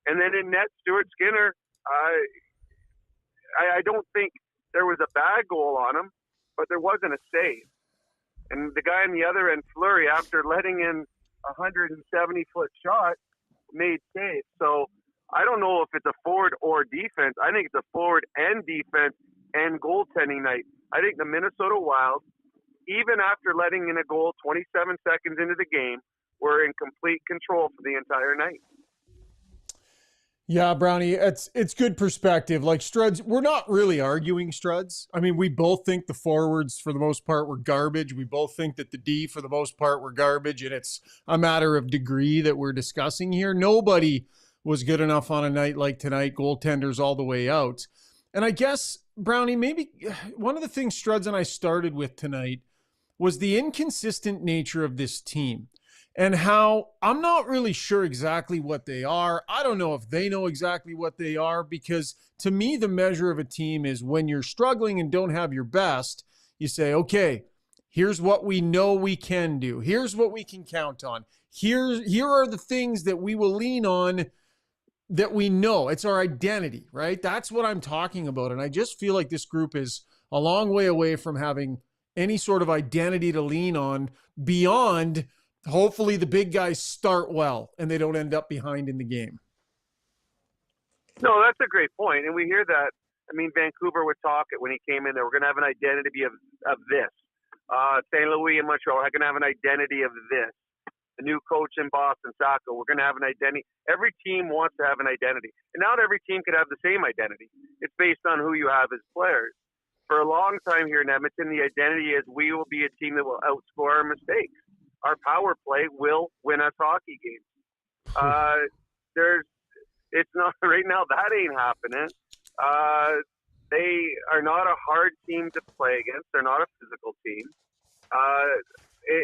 And then in net, Stuart Skinner, I don't think there was a bad goal on him, but there wasn't a save. And the guy on the other end, Fleury, after letting in a 170-foot shot, made saves. So I don't know if it's a forward or defense. I think it's a forward and defense and goaltending night. I think the Minnesota Wild, even after letting in a goal 27 seconds into the game, were in complete control for the entire night. Yeah, Brownie, it's good perspective. Like Struds, we're not really arguing Struds. I mean, we both think the forwards for the most part were garbage. We both think that the D for the most part were garbage, and it's a matter of degree that we're discussing here. Nobody was good enough on a night like tonight, goaltenders all the way out. And I guess, Brownie, maybe one of the things Struds and I started with tonight was the inconsistent nature of this team. And how I'm not really sure exactly what they are. I don't know if they know exactly what they are, because to me, the measure of a team is when you're struggling and don't have your best, you say, okay, here's what we know we can do. Here's what we can count on. Here are the things that we will lean on that we know. It's our identity, right? That's what I'm talking about. And I just feel like this group is a long way away from having any sort of identity to lean on beyond hopefully the big guys start well and they don't end up behind in the game. No, that's a great point, and we hear that. I mean, Vancouver would talk it when he came in there. We're going to have an identity of this. St. Louis and Montreal are going to have an identity of this. The new coach in Boston, Saco, we're going to have an identity. Every team wants to have an identity, and not every team could have the same identity. It's based on who you have as players. For a long time here in Edmonton, the identity is we will be a team that will outscore our mistakes. Our power play will win us hockey games. It's not right now. That ain't happening. They are not a hard team to play against. They're not a physical team.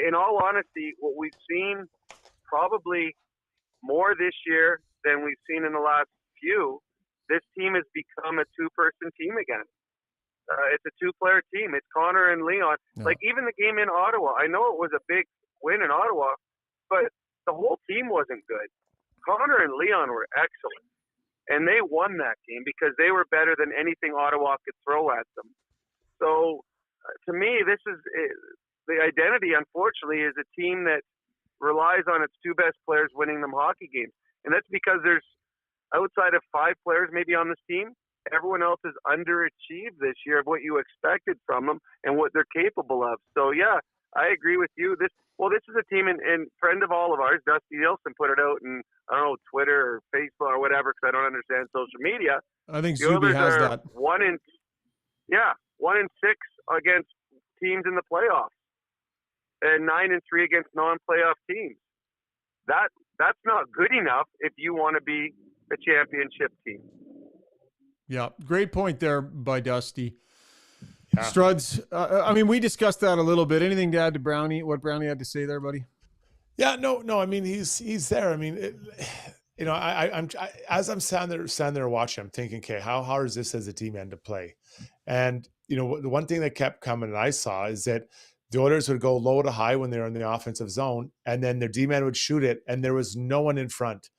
In all honesty, what we've seen probably more this year than we've seen in the last few, this team has become a two-person team again. It's a two-player team. It's Connor and Leon. Yeah. Like, even the game in Ottawa, I know it was a big win in Ottawa, but the whole team wasn't good. Connor and Leon were excellent, and they won that game because they were better than anything Ottawa could throw at them. So, to me, this is the identity, unfortunately, is a team that relies on its two best players winning them hockey games. And that's because there's, outside of 5 players maybe on this team, everyone else has underachieved this year of what you expected from them and what they're capable of. So, yeah, I agree with you. This is a team, and friend of all of ours, Dusty Nielsen, put it out in, I don't know, Twitter or Facebook or whatever, because I don't understand social media. I think Zuby has that. 1 in 6 against teams in the playoffs. And 9-3 against non-playoff teams. That's not good enough if you want to be a championship team. Yeah, great point there by Dusty. Yeah. Struds, I mean, we discussed that a little bit. Anything to add to Brownie? What Brownie had to say there, buddy? Yeah, no. I mean, he's there. I mean, I'm as I'm standing there watching, I'm thinking, okay, how hard is this as a team end to play? And the one thing that kept coming that I saw is that the Oilers would go low to high when they were in the offensive zone, and then their D-man would shoot it, and there was no one in front.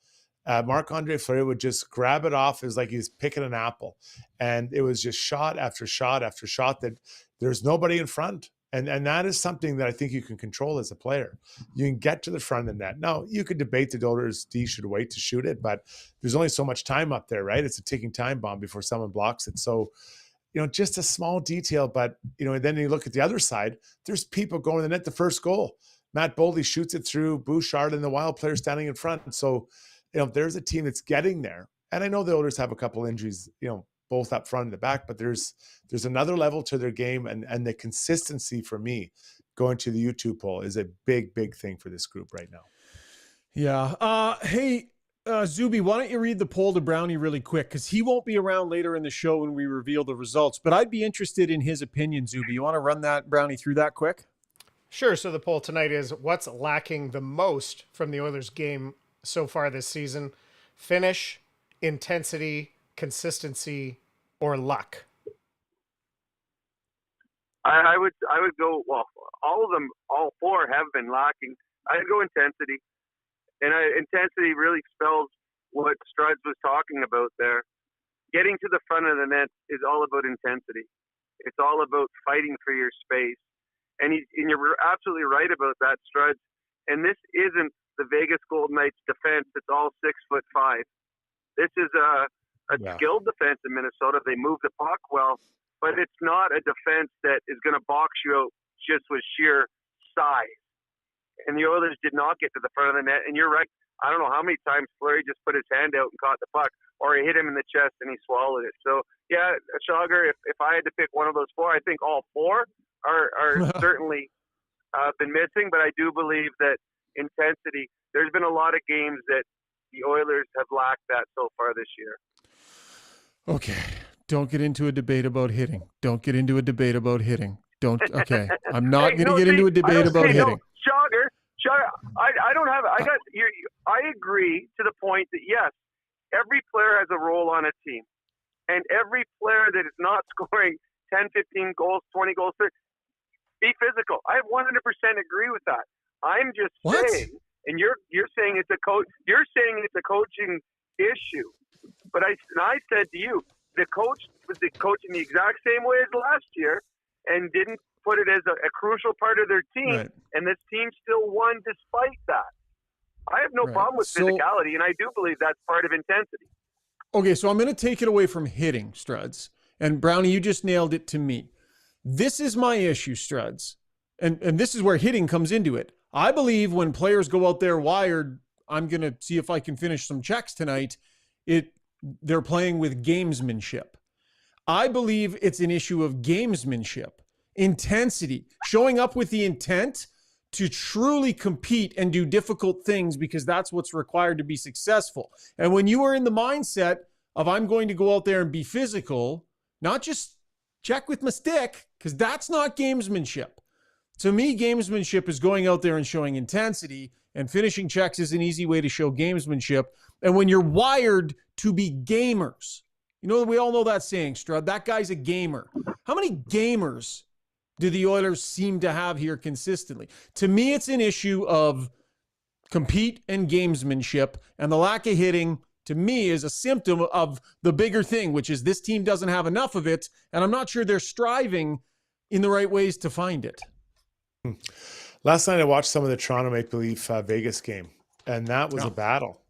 Marc-Andre Fleury would just grab it off as like he's picking an apple, and it was just shot after shot after shot that there's nobody in front. And that is something that I think you can control as a player. You can get to the front of the net. Now, you could debate the Oilers D should wait to shoot it, but there's only so much time up there, right? It's a ticking time bomb before someone blocks it. So, just a small detail, but, and then you look at the other side, there's people going to the net. The first goal, Matt Boldy shoots it through Bouchard and the Wild player standing in front. So, there's a team that's getting there. And I know the Oilers have a couple injuries, both up front and the back, but there's another level to their game. And the consistency for me going to the YouTube poll is a big, big thing for this group right now. Yeah. Hey, Zuby, why don't you read the poll to Brownie really quick? Because he won't be around later in the show when we reveal the results. But I'd be interested in his opinion, Zuby. You want to run that, Brownie, through that quick? Sure. So the poll tonight is, what's lacking the most from the Oilers game so far this season? Finish, intensity, consistency, or luck? I would go, well, all of them, all 4 have been lacking. I'd go intensity. And intensity really spells what Struds was talking about there. Getting to the front of the net is all about intensity. It's all about fighting for your space. And you're absolutely right about that, Struds. And this isn't the Vegas Golden Knights defense. It's all 6'5". This is a skilled defense in Minnesota. They move the puck well, but it's not a defense that is going to box you out just with sheer size. And the Oilers did not get to the front of the net. And you're right. I don't know how many times Fleury just put his hand out and caught the puck, or he hit him in the chest and he swallowed it. So, yeah, Shaugger, if I had to pick one of those 4, I think all 4 are certainly been missing. But I do believe that intensity, there's been a lot of games that the Oilers have lacked that so far this year. Okay. Don't get into a debate about hitting. Okay. I'm not going to get into a debate about hitting. Shaugger, I don't have. I agree to the point that yes, every player has a role on a team, and every player that is not scoring 10, 15 goals, 20 goals, be physical. I 100% agree with that. I'm just saying, and you're saying it's a coach. You're saying it's a coaching issue, but I said to you, the coach was coaching the exact same way as last year, and didn't put it as a crucial part of their team, and this team still won despite that. I have no problem with physicality, and I do believe that's part of intensity. Okay, so I'm going to take it away from hitting, Struds. And Brownie, you just nailed it to me. This is my issue, Struds. And this is where hitting comes into it. I believe when players go out there wired, I'm going to see if I can finish some checks tonight, they're playing with gamesmanship. I believe it's an issue of gamesmanship, intensity, showing up with the intent to truly compete and do difficult things because that's what's required to be successful. And when you are in the mindset of I'm going to go out there and be physical, not just check with my stick, because that's not gamesmanship. To me, gamesmanship is going out there and showing intensity, and finishing checks is an easy way to show gamesmanship. And when you're wired to be gamers, you know, we all know that saying, Strud, that guy's a gamer. How many gamers do the Oilers seem to have here consistently? To me, it's an issue of compete and gamesmanship, and the lack of hitting, to me, is a symptom of the bigger thing, which is this team doesn't have enough of it, and I'm not sure they're striving in the right ways to find it. Last night I watched some of the Toronto Maple Leaf Vegas game, and that was a battle.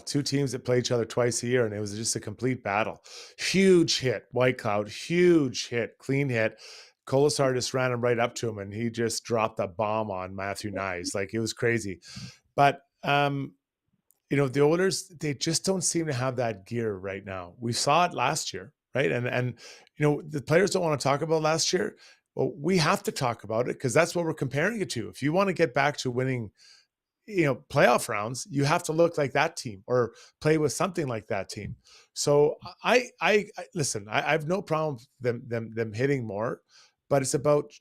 Two teams that play each other twice a year, and it was just a complete battle. Huge hit, White Cloud, huge hit, clean hit. Colasar just ran him right up to him, and he just dropped a bomb on Matthew Nyes. Like, it was crazy. But, you know, the Oilers, they just don't seem to have that gear right now. We saw it last year, right? And you know, the players don't want to talk about last year. Well, we have to talk about it because that's what we're comparing it to. If you want to get back to winning, you know, playoff rounds, you have to look like that team or play with something like that team. So I listen, I have no problem them hitting more, but it's about,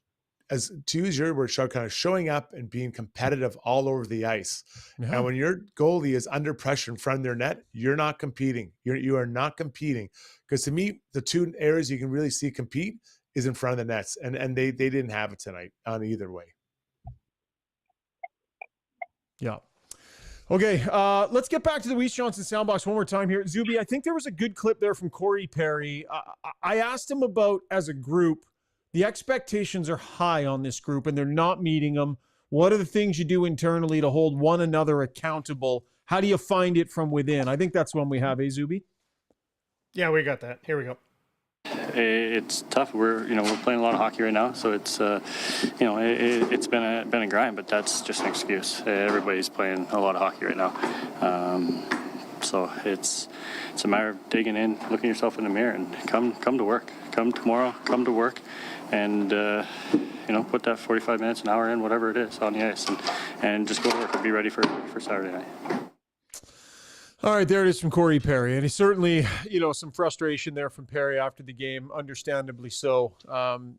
as to use your word, Shaugger, kind of showing up and being competitive all over the ice. Yeah. And when your goalie is under pressure in front of their net, you're not competing. You are not competing. Because to me, the two areas you can really see compete is in front of the nets. And they didn't have it tonight on either way. Yeah. Okay, let's get back to the Weiss Johnson soundbox one more time here. Zuby, I think there was a good clip there from Corey Perry. I asked him about, as a group, the expectations are high on this group and they're not meeting them. What are the things you do internally to hold one another accountable? How do you find it from within? I think that's one we have, Zuby? Yeah, we got that. Here we go. It's tough. We're playing a lot of hockey right now, so it's it's been a grind, but that's just an excuse. Everybody's playing a lot of hockey right now, so it's a matter of digging in, looking yourself in the mirror, and come to work. Come tomorrow, come to work, and put that 45 minutes, an hour in, whatever it is, on the ice, and just go to work and be ready for Saturday night. All right, there it is from Corey Perry. And he certainly, some frustration there from Perry after the game, understandably so.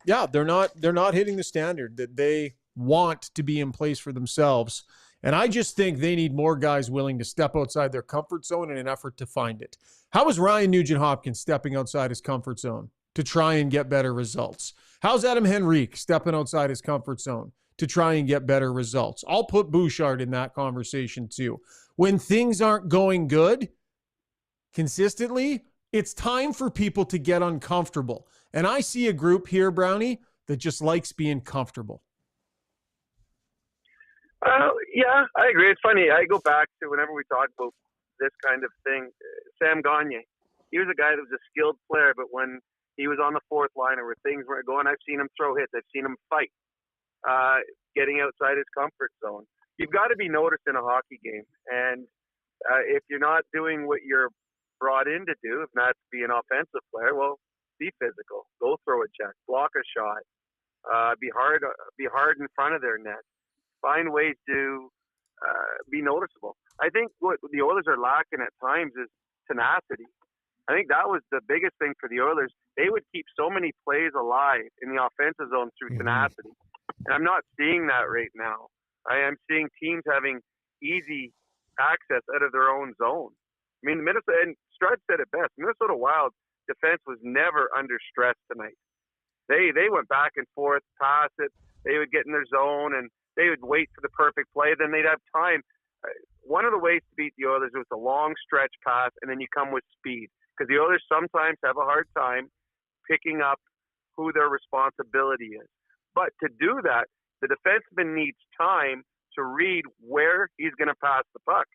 They're not hitting the standard that they want to be in place for themselves. And I just think they need more guys willing to step outside their comfort zone in an effort to find it. How is Ryan Nugent-Hopkins stepping outside his comfort zone to try and get better results? How's Adam Henrique stepping outside his comfort zone to try and get better results? I'll put Bouchard in that conversation too. When things aren't going good consistently, it's time for people to get uncomfortable. And I see a group here, Brownie, that just likes being comfortable. Yeah, I agree. It's funny. I go back to whenever we talk about this kind of thing, Sam Gagner. He was a guy that was a skilled player, but when he was on the fourth line or where things were going, I've seen him throw hits. I've seen him fight, getting outside his comfort zone. You've got to be noticed in a hockey game. And if you're not doing what you're brought in to do, if not be an offensive player, well, be physical. Go throw a check. Block a shot. Be hard in front of their net. Find ways to be noticeable. I think what the Oilers are lacking at times is tenacity. I think that was the biggest thing for the Oilers. They would keep so many plays alive in the offensive zone through tenacity. And I'm not seeing that right now. I am seeing teams having easy access out of their own zone. I mean, Minnesota, and Strud said it best, Minnesota Wild defense was never under stress tonight. They went back and forth, pass it. They would get in their zone, and they would wait for the perfect play. Then they'd have time. One of the ways to beat the Oilers was a long stretch pass, and then you come with speed. Because the Oilers sometimes have a hard time picking up who their responsibility is. But to do that, the defenseman needs time to read where he's going to pass the puck.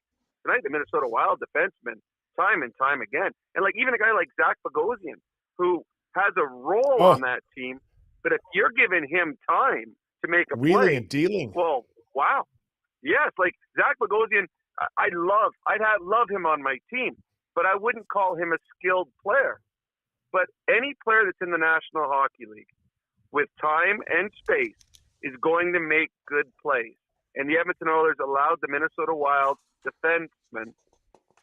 Tonight, the Minnesota Wild defenseman time and time again. And like even a guy like Zach Bogosian, who has a role on that team, but if you're giving him time to make a wheeling play, and dealing. well, wow, yes, like Zach Bogosian, I'd love him on my team, but I wouldn't call him a skilled player. But any player that's in the National Hockey League with time and space is going to make good plays. And the Edmonton Oilers allowed the Minnesota Wild defensemen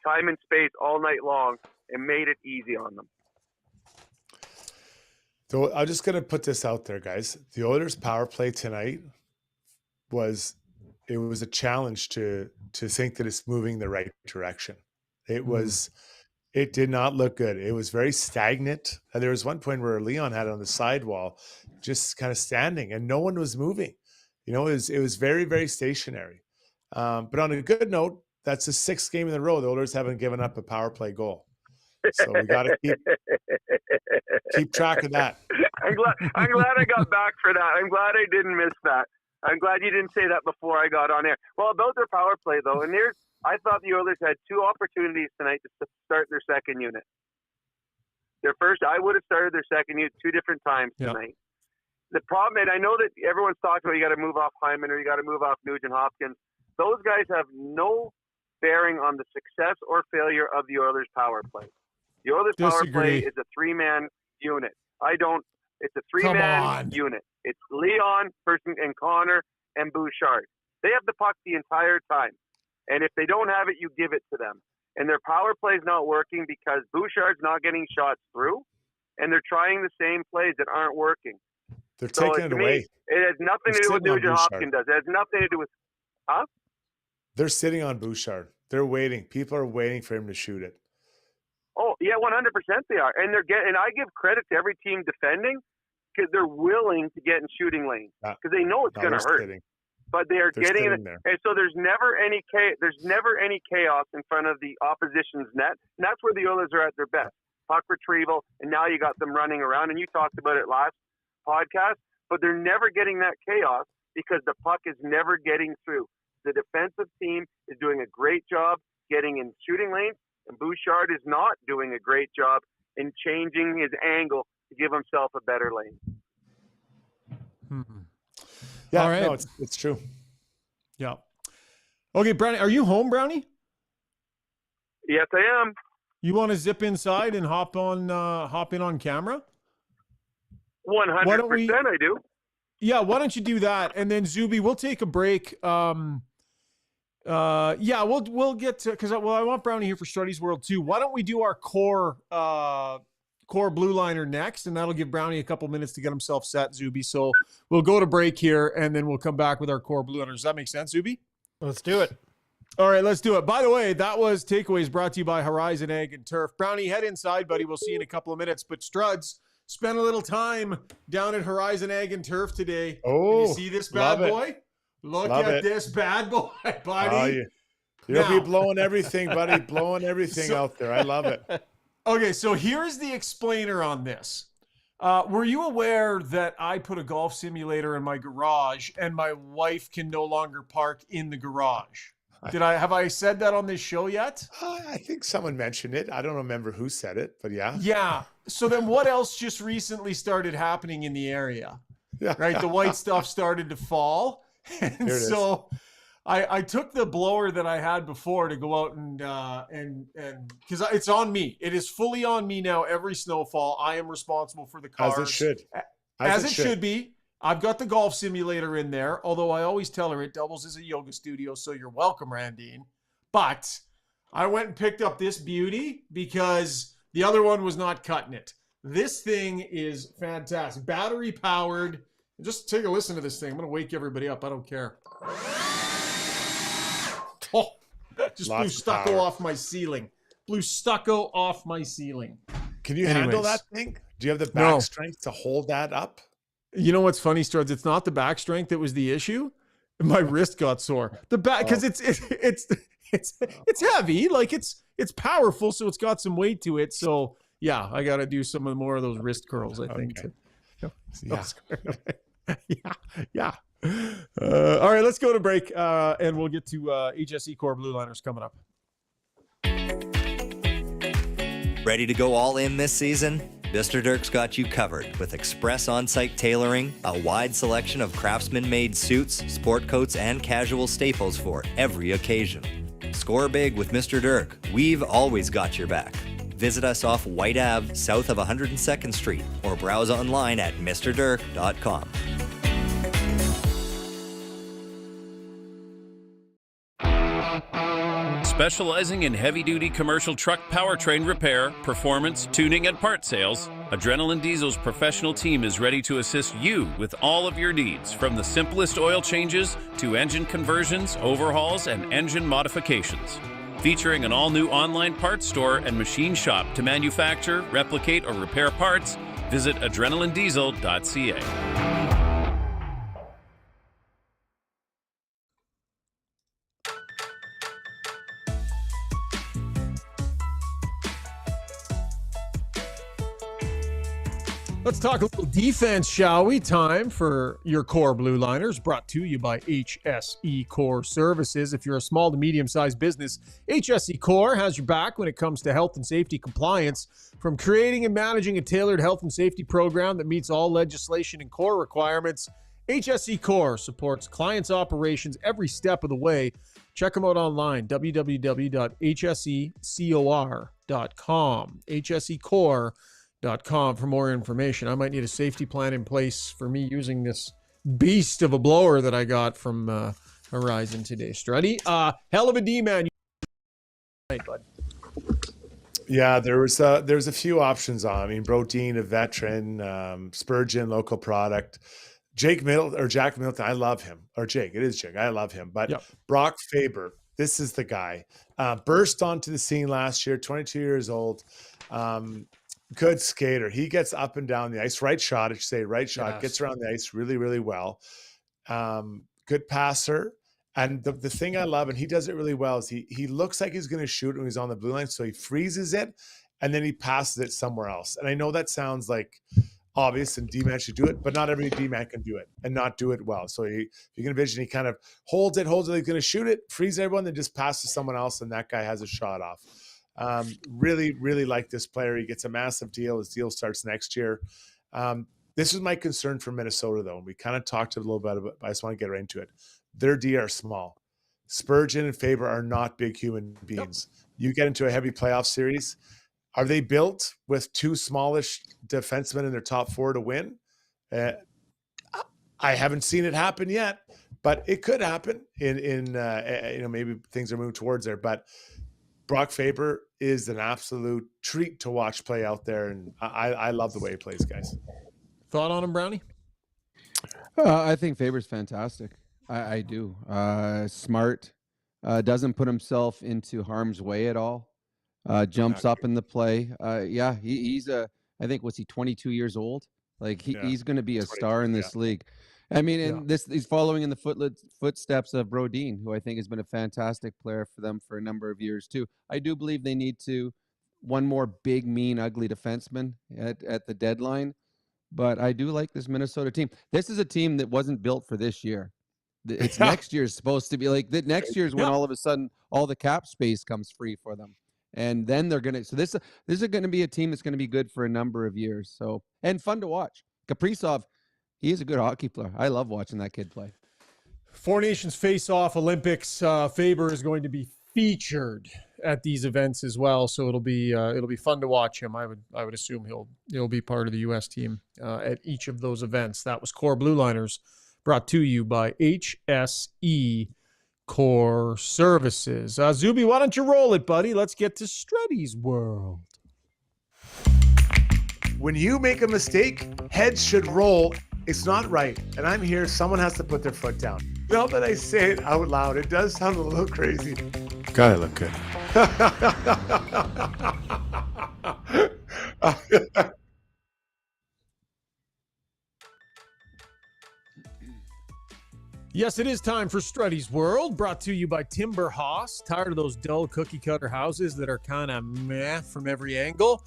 time and space all night long and made it easy on them. So I'm just going to put this out there, guys. The Oilers' power play tonight was a challenge to think that it's moving the right direction. It did not look good. It was very stagnant. And there was one point where Leon had it on the sidewall, just kind of standing, and no one was moving. It was very, very stationary. But on a good note, that's the 6th game in a row the Oilers haven't given up a power play goal. So we got to keep track of that. I'm glad I got back for that. I'm glad I didn't miss that. I'm glad you didn't say that before I got on air. Well, about their power play though, and I thought the Oilers had 2 opportunities tonight to start their second unit. I would have started their second unit 2 different times tonight. The problem, and I know that everyone's talking about you got to move off Hyman or you got to move off Nugent Hopkins. Those guys have no bearing on the success or failure of the Oilers' power play. The Oilers' power play is a 3-man unit. It's a 3-man unit. It's Leon, and Connor, and Bouchard. They have the puck the entire time. And if they don't have it, you give it to them. And their power play is not working because Bouchard's not getting shots through, and they're trying the same plays that aren't working. They're taking it away. It has nothing to do with Nugent Hopkins. It has nothing to do with They're sitting on Bouchard. They're waiting. People are waiting for him to shoot it. Oh, yeah, 100% they are. And and I give credit to every team defending because they're willing to get in shooting lanes because they know it's going to hurt. Sitting. But they're getting it. There. And so there's never any chaos in front of the opposition's net. And that's where the Oilers are at their best. Puck retrieval, and now you got them running around. And you talked about it last podcast, but they're never getting that chaos because the puck is never getting through. The defensive team is doing a great job getting in shooting lanes, and Bouchard is not doing a great job in changing his angle to give himself a better lane. Yeah, all right. No, it's true. Yeah. Okay, Brownie, are you home, Brownie? Yes, I am. You want to zip inside and hop in on camera? 100%, I do. Yeah, why don't you do that? And then Zuby, we'll take a break. We'll get to, because I want Brownie here for Struddy's World too. Why don't we do our core blue liner next, and that'll give Brownie a couple minutes to get himself set, Zuby. So we'll go to break here, and then we'll come back with our core blue liner. Does that make sense, Zuby? Let's do it. All right, let's do it. By the way, that was Takeaways brought to you by Horizon Egg and Turf. Brownie, head inside, buddy. We'll see you in a couple of minutes. But Struds, spent a little time down at Horizon Egg and Turf today. Oh, can you see this bad boy? Look at this bad boy, buddy. You'll be blowing everything, buddy. Blowing everything out there. I love it. Okay, so here's the explainer on this. Were you aware that I put a golf simulator in my garage and my wife can no longer park in the garage? Have I said that on this show yet? I think someone mentioned it. I don't remember who said it, but yeah. Yeah. So then what else just recently started happening in the area? Right? The white stuff started to fall. And so I took the blower that I had before to go out and because it's on me. It is fully on me now. Every snowfall, I am responsible for the cars. As it should. As it should be. I've got the golf simulator in there, although I always tell her it doubles as a yoga studio, so you're welcome, Randine. But I went and picked up this beauty because the other one was not cutting it. This thing is fantastic. Battery powered. Just take a listen to this thing. I'm going to wake everybody up. I don't care. Oh, just blew stucco off my ceiling. Blew stucco off my ceiling. Can you handle that thing? Do you have the back strength to hold that up? You know what's funny, Struds? It's not the back strength that was the issue. My wrist got sore. The back, because it's heavy, like it's powerful, so it's got some weight to it. So yeah, I got to do some more of those wrist curls, I think. Yeah. All right, let's go to break, and we'll get to HSE Core Blue Liners coming up. Ready to go all in this season? Mr. Dirk's got you covered with express on-site tailoring, a wide selection of craftsman-made suits, sport coats, and casual staples for every occasion. Score big with Mr. Dirk. We've always got your back. Visit us off White Ave, south of 102nd Street, or browse online at mrdirk.com. Specializing in heavy-duty commercial truck powertrain repair, performance, tuning, and part sales, Adrenaline Diesel's professional team is ready to assist you with all of your needs, from the simplest oil changes to engine conversions, overhauls, and engine modifications. Featuring an all-new online parts store and machine shop to manufacture, replicate, or repair parts, visit adrenalinediesel.ca. Let's talk a little defense, shall we? Time for your core Blue Liners, brought to you by HSE Core Services. If you're a small to medium-sized business, HSE Core has your back when it comes to health and safety compliance. From creating and managing a tailored health and safety program that meets all legislation and core requirements, HSE Core supports clients' operations every step of the way. Check them out online, www.hsecor.com. HSECore.com for more information. I might need a safety plan in place for me using this beast of a blower that I got from Horizon today. Struddy, hell of a D-man. Right, bud. Yeah, there's a few options on. I mean, Brodeen, a veteran, Spurgeon, local product. Jack Middleton, I love him. Or Jake, it is Jake. I love him. But yep. Brock Faber, this is the guy. Burst onto the scene last year, 22 years old. Good skater. He gets up and down the ice. Right shot, I should say. Right shot. Yes. Gets around the ice really, really well. Good passer. And the thing I love, and he does it really well, is he looks like he's going to shoot when he's on the blue line. So he freezes it, and then he passes it somewhere else. And I know that sounds like obvious, and D-man should do it, but not every D-man can do it and not do it well. So you can envision he kind of holds it, he's going to shoot it, freeze everyone, then just passes someone else, and that guy has a shot off. Really, really like this player. He gets a massive deal. His deal starts next year. This is my concern for Minnesota, though. We kind of talked a little bit about it, but I just want to get right into it. Their D are small. Spurgeon and Faber are not big human beings. Yep. You get into a heavy playoff series. Are they built with two smallish defensemen in their top four to win? I haven't seen it happen yet, but it could happen. Maybe things are moving towards there, but Brock Faber is an absolute treat to watch play out there, and I love the way he plays, guys. Thought on him, Brownie? I think Faber's fantastic. I do. Smart, doesn't put himself into harm's way at all. Jumps up in the play. He's I think, was he 22 years old? Like he's going to be a star in this league. I mean, and he's following in the footsteps of Brodeen, who I think has been a fantastic player for them for a number of years too. I do believe they need one more big, mean, ugly defenseman at the deadline. But I do like this Minnesota team. This is a team that wasn't built for this year. It's next year's supposed to be like that. Next year's when all of a sudden all the cap space comes free for them. And then they're going to, so this is going to be a team that's going to be good for a number of years. So, and fun to watch. Kaprizov, he is a good hockey player. I love watching that kid play. Four Nations Face-Off Olympics. Faber is going to be featured at these events as well. So it'll be fun to watch him. I would assume he'll be part of the U.S. team at each of those events. That was Core Blue Liners, brought to you by HSE Core Services. Zuby, why don't you roll it, buddy? Let's get to Struddy's world. When you make a mistake, heads should roll. It's not right. And I'm here. Someone has to put their foot down. Now that I say it out loud, it does sound a little crazy. God, I look good. Yes, it is time for Struddy's World, brought to you by Timber House. Tired of those dull cookie-cutter houses that are kind of meh from every angle?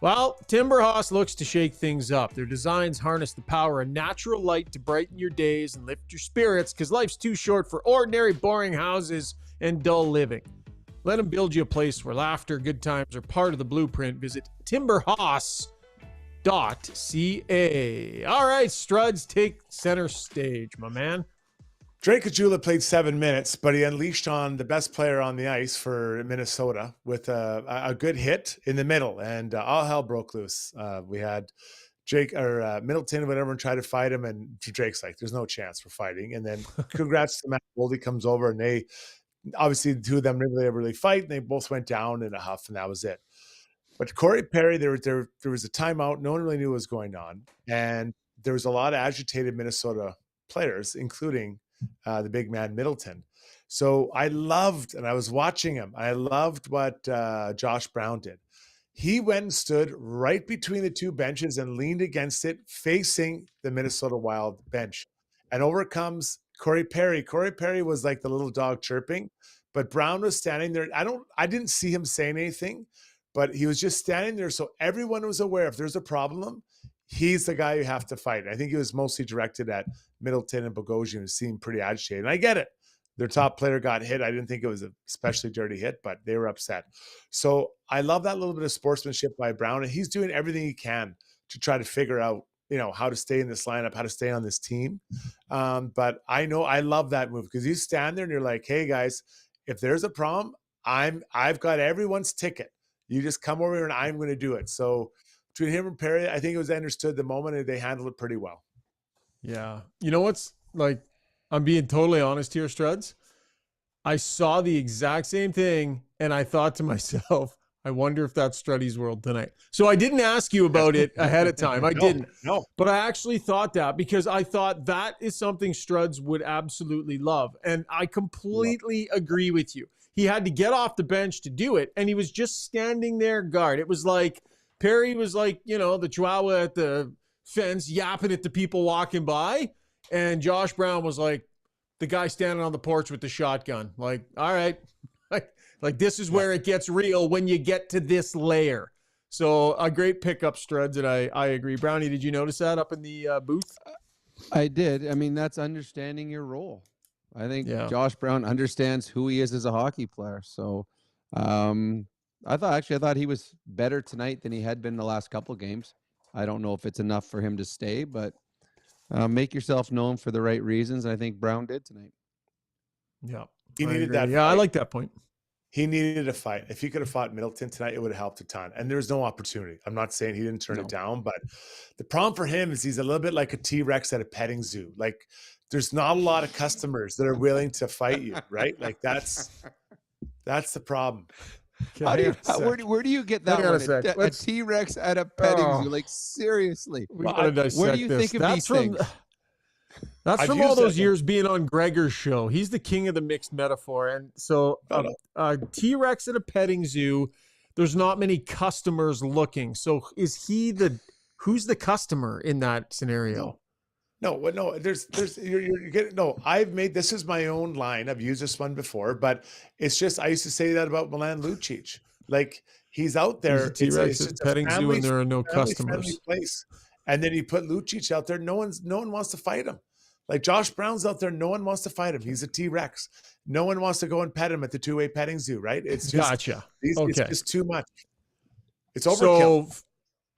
Well, Timber House looks to shake things up. Their designs harness the power of natural light to brighten your days and lift your spirits, because life's too short for ordinary, boring houses and dull living. Let him build you a place where laughter, good times are part of the blueprint. Visit timberhoss.ca. All right, Struds, take center stage, my man. Drake Kajula played 7 minutes, but he unleashed on the best player on the ice for Minnesota with a good hit in the middle, and all hell broke loose. We had Jake or Middleton, whatever, and try to fight him, and Drake's like, "There's no chance for fighting." And then, congrats to Matt Goldie comes over, and they obviously the two of them didn't really fight, and they both went down in a huff, and that was it. But Corey Perry, there was a timeout. No one really knew what was going on, and there was a lot of agitated Minnesota players, including the big man Middleton. So I loved, and I was watching him, I loved what Josh Brown did. He went and stood right between the two benches and leaned against it, facing the Minnesota Wild bench. And over comes Corey Perry. Corey Perry was like the little dog chirping, but Brown was standing there. I didn't see him saying anything, but he was just standing there. So everyone was aware if there's a problem, he's the guy you have to fight. I think he was mostly directed at Middleton and Bogosian, who seemed pretty agitated. And I get it. Their top player got hit. I didn't think it was a especially dirty hit, but they were upset. So I love that little bit of sportsmanship by Brown. And he's doing everything he can to try to figure out, how to stay in this lineup, how to stay on this team. But I know I love that move because you stand there and you're like, hey guys, if there's a problem, I've got everyone's ticket. You just come over here and I'm going to do it. So between him and Perry, I think it was understood the moment and they handled it pretty well. Yeah. You know what's like, I'm being totally honest here, Struds. I saw the exact same thing and I thought to myself, I wonder if that's Struddy's world tonight. So I didn't ask you about it ahead of time. I didn't. No. But I actually thought that because I thought that is something Struds would absolutely love. And I completely agree with you. He had to get off the bench to do it. And he was just standing there guard. It was like Perry was like, the chihuahua at the fence yapping at the people walking by. And Josh Brown was like the guy standing on the porch with the shotgun. Like, all right. Like this is where it gets real when you get to this layer. So a great pickup, Struds, and I agree. Brownie, did you notice that up in the booth? I did. I mean, that's understanding your role. I think Josh Brown understands who he is as a hockey player. So I thought he was better tonight than he had been the last couple of games. I don't know if it's enough for him to stay, but make yourself known for the right reasons. I think Brown did tonight. Yeah. He needed that. Yeah, I like that point. He needed a fight. If he could have fought Middleton tonight, it would have helped a ton. And there's no opportunity. I'm not saying he didn't turn it down, but the problem for him is he's a little bit like a T-Rex at a petting zoo. Like there's not a lot of customers that are willing to fight you, right? Like that's the problem. Where do you get that one? A T-Rex at a petting zoo? Like seriously, where do you think of these things? That's from all those years being on Gregor's show. He's the king of the mixed metaphor. And so T-Rex at a petting zoo, there's not many customers looking. So is he who's the customer in that scenario? No, you're getting, I've made, this is my own line. I've used this one before, but it's just, I used to say that about Milan Lucic. Like he's out there. T-Rex at a petting zoo and there are no customers. Place. And then you put Lucic out there. No one wants to fight him. Like Josh Brown's out there. No one wants to fight him. He's a T-Rex. No one wants to go and pet him at the two-way petting zoo, right? It's just, gotcha. It's just too much. It's overkill.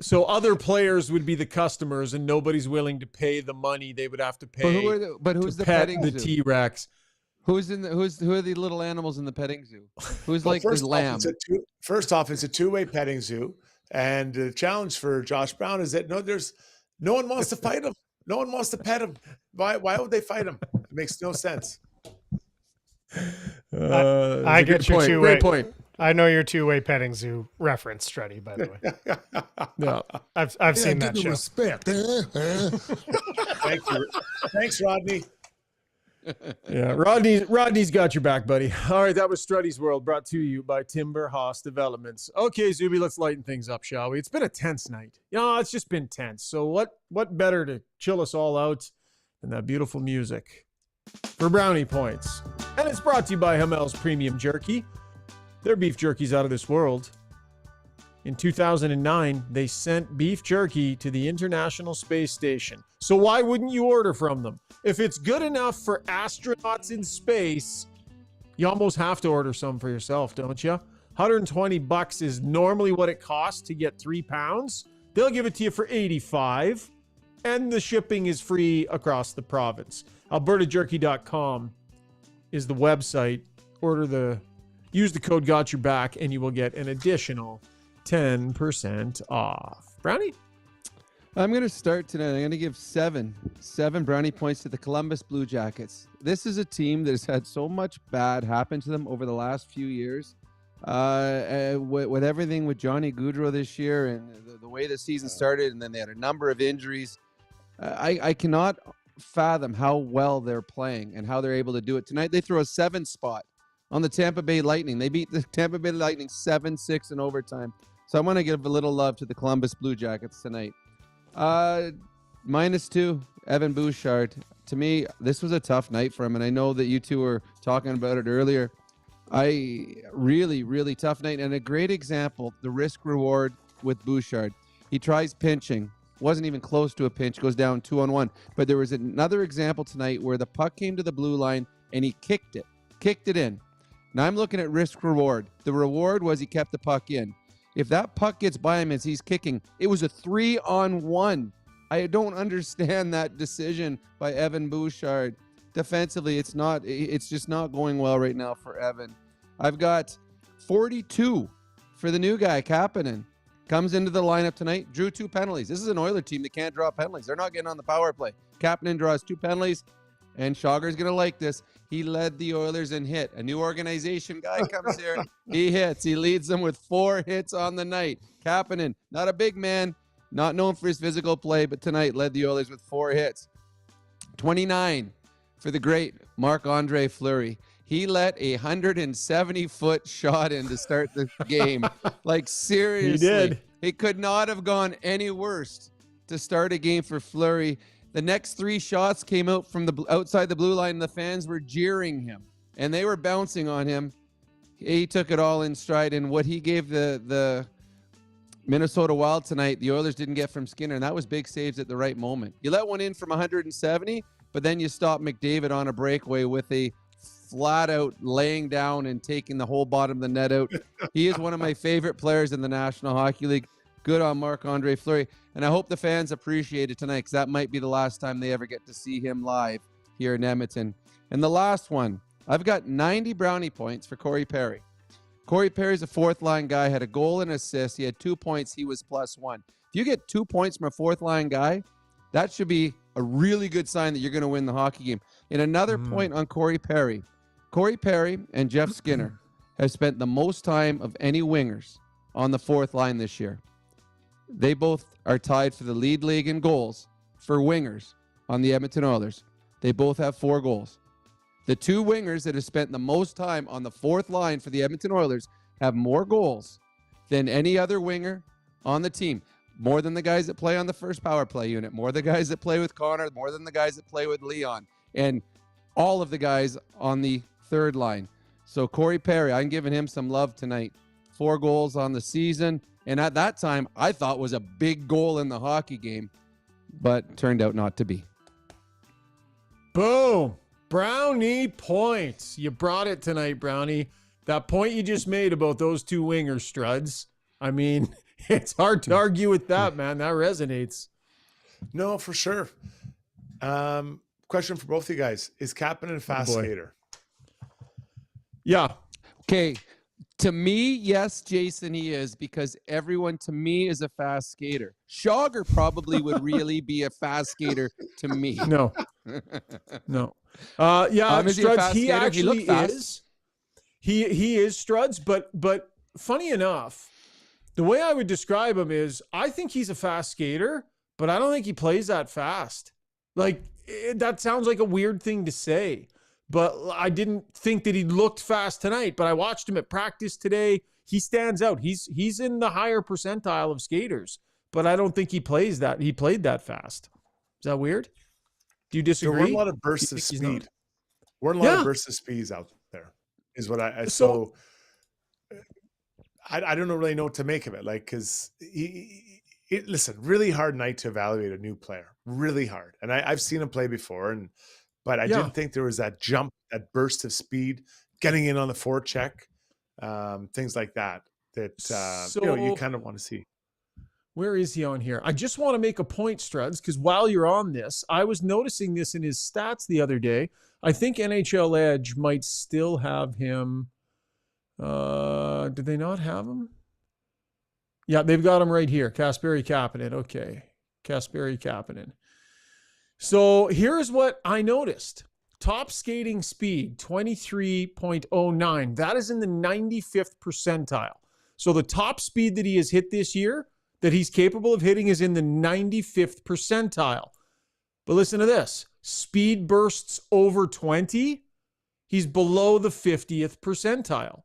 So other players would be the customers and nobody's willing to pay the money they would have to pay. But who's the pet petting the zoo? T-Rex? Who are the little animals in the petting zoo? Who's like the lamb? First off, it's a two-way petting zoo. And the challenge for Josh Brown is that no one wants to fight him. No one wants to pet him. Why would they fight him? It makes no sense. I get your two-way. Great point. I know your two-way petting zoo reference, Struddy, by the way. No, I've seen that show. Respect. Thank you. Thanks, Rodney. Yeah, Rodney's got your back, buddy. All right, that was Struddy's World, brought to you by Timber Hoss Developments. Okay, Zuby, let's lighten things up, shall we? It's been a tense night. It's just been tense. So what better to chill us all out than that beautiful music for brownie points? And it's brought to you by Hamel's Premium Jerky. Their beef jerky's out of this world. In 2009, they sent beef jerky to the International Space Station. So why wouldn't you order from them? If it's good enough for astronauts in space, You almost have to order some for yourself, don't you? $120 is normally what it costs to get 3 pounds. They'll give it to you for $85, and the shipping is free across the province. AlbertaJerky.com is the website. Use the code GotYourBack, and you will get an additional 10% off. Brownie? I'm going to start tonight. I'm going to give seven brownie points to the Columbus Blue Jackets. This is a team that has had so much bad happen to them over the last few years. With everything with Johnny Gaudreau this year and the way the season started, and then they had a number of injuries. I cannot fathom how well they're playing and how they're able to do it. Tonight, they throw a 7 spot on the Tampa Bay Lightning. They beat the Tampa Bay Lightning 7-6 in overtime. So I want to give a little love to the Columbus Blue Jackets tonight. -2, Evan Bouchard. To me, this was a tough night for him, and I know that you two were talking about it earlier. Really tough night, and a great example, the risk-reward with Bouchard. He tries pinching. Wasn't even close to a pinch, goes down 2-on-1. But there was another example tonight where the puck came to the blue line, and he kicked it in. Now I'm looking at risk-reward. The reward was he kept the puck in. If that puck gets by him as he's kicking, it was a 3-on-1. I don't understand that decision by Evan Bouchard. Defensively, it's just not going well right now for Evan. I've got 42 for the new guy, Kapanen. Comes into the lineup tonight, drew 2 penalties. This is an Oiler team that can't draw penalties. They're not getting on the power play. Kapanen draws 2 penalties, and Shaugger's going to like this. He led the Oilers in hit. A new organization guy comes here. He hits. He leads them with 4 hits on the night. Kapanen, not a big man, not known for his physical play, but tonight led the Oilers with 4 hits. 29 for the great Marc-Andre Fleury. He let a 170-foot shot in to start the game. Like, seriously. He did. It could not have gone any worse to start a game for Fleury. The next 3 shots came out from the outside the blue line, and the fans were jeering him, and they were bouncing on him. He took it all in stride, and what he gave the Minnesota Wild tonight, the Oilers didn't get from Skinner, and that was big saves at the right moment. You let one in from 170, but then you stop McDavid on a breakaway with a flat out laying down and taking the whole bottom of the net out. He is one of my favorite players in the National Hockey League. Good on Marc-Andre Fleury. And I hope the fans appreciate it tonight, because that might be the last time they ever get to see him live here in Edmonton. And the last one, I've got 90 brownie points for Corey Perry. Corey Perry's a 4th-line guy, had a goal and assist. He had 2 points. He was +1. If you get 2 points from a 4th-line guy, that should be a really good sign that you're going to win the hockey game. And another point on Corey Perry. Corey Perry and Jeff Skinner have spent the most time of any wingers on the 4th line this year. They both are tied for the lead league in goals for wingers on the Edmonton Oilers. They both have 4 goals. The 2 wingers that have spent the most time on the 4th line for the Edmonton Oilers have more goals than any other winger on the team. More than the guys that play on the first power play unit, more the guys that play with Connor, more than the guys that play with Leon, and all of the guys on the 3rd line. So Corey Perry, I'm giving him some love tonight. 4 goals on the season. And at that time, I thought was a big goal in the hockey game, but turned out not to be. Boom. Brownie points. You brought it tonight, Brownie. That point you just made about those 2 wingers, Struds. I mean, it's hard to argue with that, man. That resonates. No, for sure. Question for both of you guys. Is Kapanen a fast skater? Yeah. Okay. To me, yes, Jason, he is, because everyone to me is a fast skater. Shaugger probably would really be a fast skater to me. No. No. Yeah, is Struds, he skater? actually is. He is, Struds, but funny enough, the way I would describe him is I think he's a fast skater, but I don't think he plays that fast. Like, that sounds like a weird thing to say. But I didn't think that he looked fast tonight. But I watched him at practice today. He stands out. He's in the higher percentile of skaters. But I don't think he played that fast. Is that weird? Do you disagree? There were a lot of bursts of speed. We're a lot of bursts of speeds out there. Is what I don't really know what to make of it. Like, because listen, really hard night to evaluate a new player. Really hard. And I've seen him play before, but I didn't think there was that jump, that burst of speed getting in on the forecheck, things like that. That you kind of want to see. Where is he on here? I just want to make a point, Struds, because while you're on this, I was noticing this in his stats the other day. I think NHL Edge might still have him. Did they not have him? Yeah, they've got him right here. Kasperi Kapanen. Okay. Kasperi Kapanen. So here's what I noticed. Top skating speed, 23.09. That is in the 95th percentile. So the top speed that he has hit this year, that he's capable of hitting, is in the 95th percentile. But listen to this. Speed bursts over 20, he's below the 50th percentile.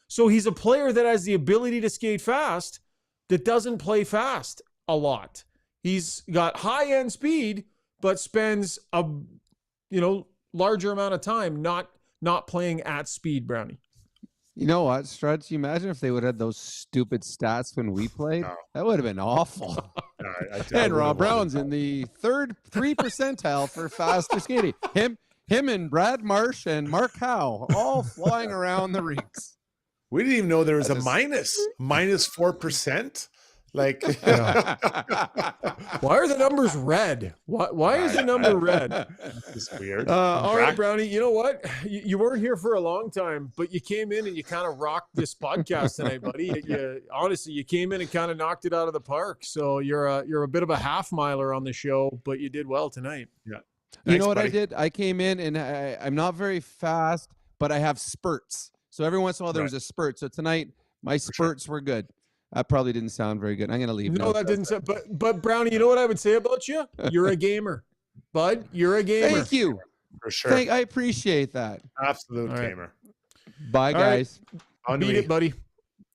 So he's a player that has the ability to skate fast that doesn't play fast a lot. He's got high-end speed, but spends a larger amount of time not playing at speed, Brownie. You know what, Struds? You imagine if they would have had those stupid stats when we played? No. That would have been awful. And Rob Brown's in the 3rd percentile for faster skating. Him and Brad Marsh and Mark Howe all flying around the rinks. We didn't even know there was a minus 4%. Like, why are the numbers red? Why is the number red? It's weird. All right, Brownie. You know what? You weren't here for a long time, but you came in and you kind of rocked this podcast tonight, buddy. Honestly, you came in and kind of knocked it out of the park. So you're a bit of a half miler on the show, but you did well tonight. Yeah. You know what I did? I came in and I'm not very fast, but I have spurts. So every once in a while there was a spurt. So tonight my spurts were good. That probably didn't sound very good. I'm going to leave. No, that didn't sound. But Brownie, you know what I would say about you? You're a gamer, bud. You're a gamer. Thank you. For sure. I appreciate that. Absolute gamer. Bye, guys. Right. Beat it, buddy.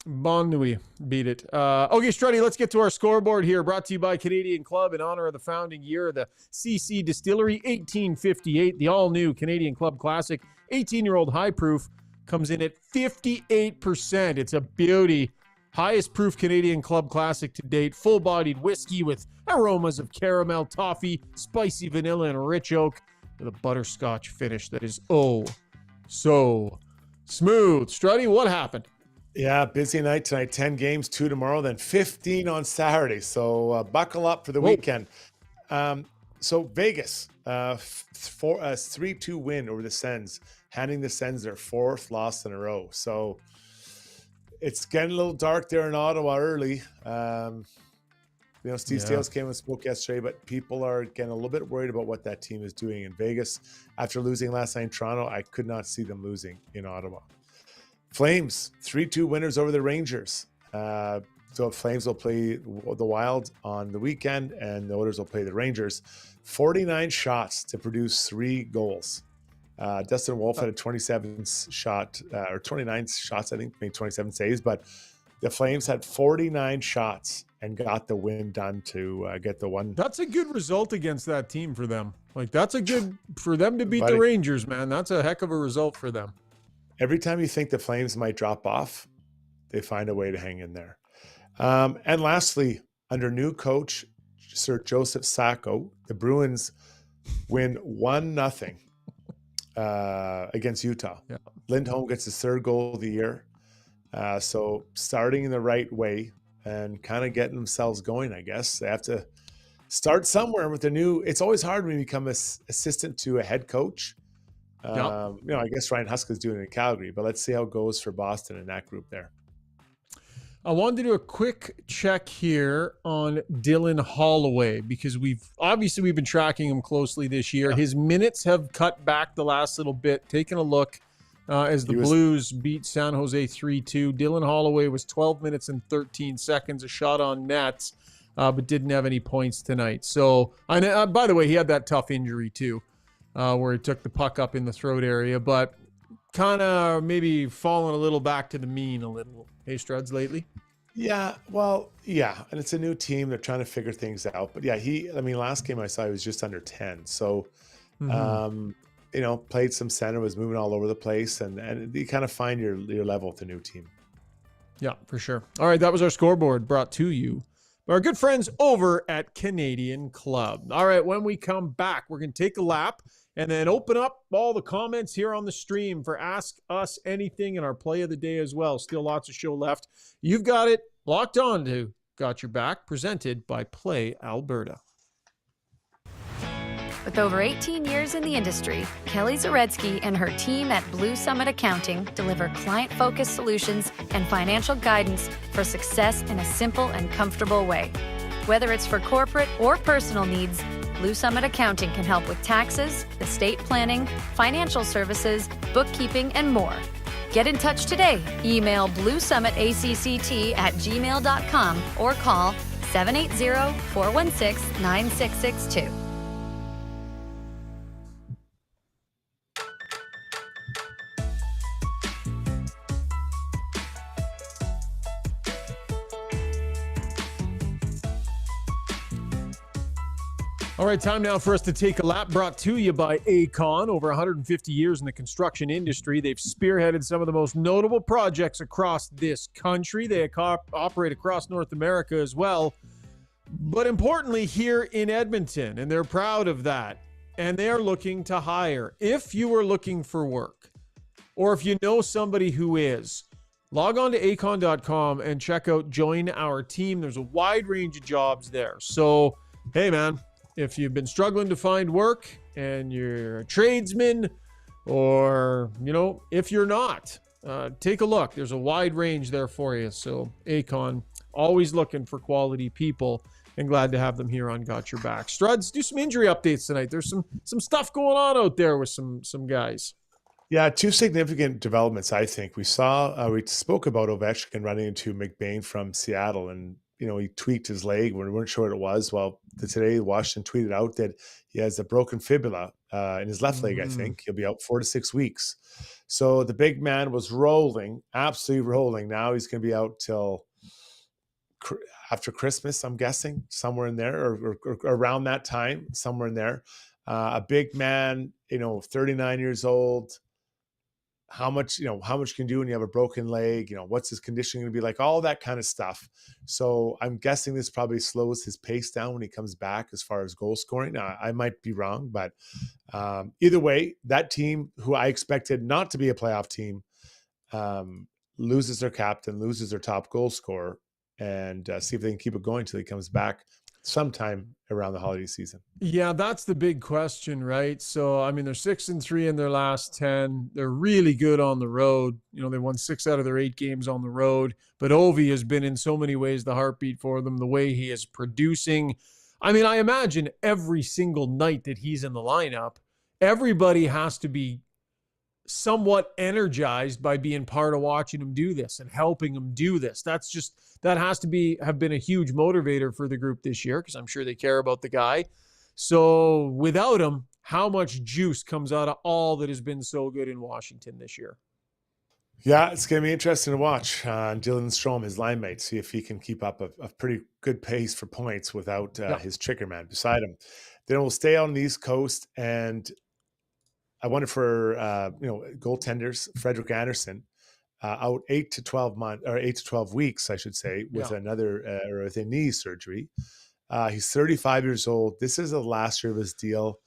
Bon nuit. Beat it. Okay, Struddy, let's get to our scoreboard here. Brought to you by Canadian Club in honor of the founding year of the CC Distillery, 1858. The all-new Canadian Club Classic, 18-year-old high proof, comes in at 58%. It's a beauty. Highest proof Canadian Club Classic to date. Full-bodied whiskey with aromas of caramel, toffee, spicy vanilla, and rich oak with a butterscotch finish that is so smooth. Struddy, what happened? Yeah, busy night tonight. 10 games, 2 tomorrow, then 15 on Saturday. So buckle up for the weekend. So Vegas, 3-2 win over the Sens, handing the Sens their 4th loss in a row. So it's getting a little dark there in Ottawa early. Steve Stales came and spoke yesterday, but people are getting a little bit worried about what that team is doing in Vegas. After losing last night in Toronto, I could not see them losing in Ottawa. Flames, 3-2 winners over the Rangers. So Flames will play the Wild on the weekend, and the Oilers will play the Rangers. 49 shots to produce 3 goals. Dustin Wolf had a 29 shots, I think, made 27 saves, but the Flames had 49 shots and got the win done to get the one. That's a good result against that team for them. Like, that's a good, for them to beat the Rangers, man. That's a heck of a result for them. Every time you think the Flames might drop off, they find a way to hang in there. And lastly, under new coach, Sir Joseph Sacco, the Bruins win 1-0. Against Utah. Yeah. Lindholm gets his 3rd goal of the year. So starting in the right way and kind of getting themselves going, I guess. They have to start somewhere with the new. It's always hard when you become assistant to a head coach. I guess Ryan Huska's doing it in Calgary, but let's see how it goes for Boston in that group there. I wanted to do a quick check here on Dylan Holloway because we've been tracking him closely this year. His minutes have cut back the last little bit. Taking a look as the Blues beat San Jose 3-2. Dylan Holloway was 12 minutes and 13 seconds, a shot on net, but didn't have any points tonight. So, by the way, he had that tough injury too, where he took the puck up in the throat area, but kind of maybe falling a little back to the mean a little. Hey, Struds, lately? Yeah, well, yeah, and it's a new team. They're trying to figure things out. But yeah, last game I saw he was just under 10. So, played some center, was moving all over the place, and you kind of find your level with the new team. Yeah, for sure. All right, that was our scoreboard brought to you our good friends over at Canadian Club. All right, when we come back, we're going to take a lap and then open up all the comments here on the stream for Ask Us Anything and our play of the day as well. Still lots of show left. You've got it locked on to Got Your Back, presented by Play Alberta. With over 18 years in the industry, Kelly Zaretsky and her team at Blue Summit Accounting deliver client-focused solutions and financial guidance for success in a simple and comfortable way. Whether it's for corporate or personal needs, Blue Summit Accounting can help with taxes, estate planning, financial services, bookkeeping, and more. Get in touch today. Email bluesummitacct@gmail.com or call 780-416-9662. All right, time now for us to take a lap, brought to you by Acon. Over 150 years in the construction industry, they've spearheaded some of the most notable projects across this country. They operate across North America as well, but importantly here in Edmonton, and they're proud of that. And they are looking to hire. If you are looking for work, or if you know somebody who is, log on to acon.com and check out Join Our Team. There's a wide range of jobs there. So, hey man, if you've been struggling to find work and you're a tradesman, or, if you're not, take a look. There's a wide range there for you. So Acon, always looking for quality people, and glad to have them here on Got Your Back. Struds, do some injury updates tonight. There's some stuff going on out there with some guys. Yeah, two significant developments, I think. We spoke about Ovechkin running into McBain from Seattle, and he tweaked his leg. We weren't sure what it was. Well, today Washington tweeted out that he has a broken fibula in his left leg, I think. He'll be out 4 to 6 weeks. So the big man was rolling, absolutely rolling. Now he's going to be out till after Christmas, I'm guessing, somewhere in there, or around that time, somewhere in there. A big man, 39 years old. How much can you do when you have a broken leg? What's his condition going to be like? All that kind of stuff. So I'm guessing this probably slows his pace down when he comes back as far as goal scoring. Now, I might be wrong, but either way, that team, who I expected not to be a playoff team, loses their captain, loses their top goal scorer, and see if they can keep it going until he comes back sometime around the holiday season. Yeah, that's the big question, right? So, they're 6-3 in their last 10. They're really good on the road. They won 6 out of their 8 games on the road. But Ovi has been in so many ways the heartbeat for them, the way he is producing. I imagine every single night that he's in the lineup, everybody has to be somewhat energized by being part of watching him do this and helping him do this. That has to have been a huge motivator for the group this year, because I'm sure they care about the guy. So without him, how much juice comes out of all that has been so good in Washington this year? Yeah, it's going to be interesting to watch Dylan Strome, his line mate, see if he can keep up a pretty good pace for points without his trigger man beside him. Then we'll stay on the East Coast, and I wonder for goaltenders, Frederik Andersen, out 8 to 12 weeks, I should say, with with a knee surgery. He's 35 years old. This is the last year of his deal.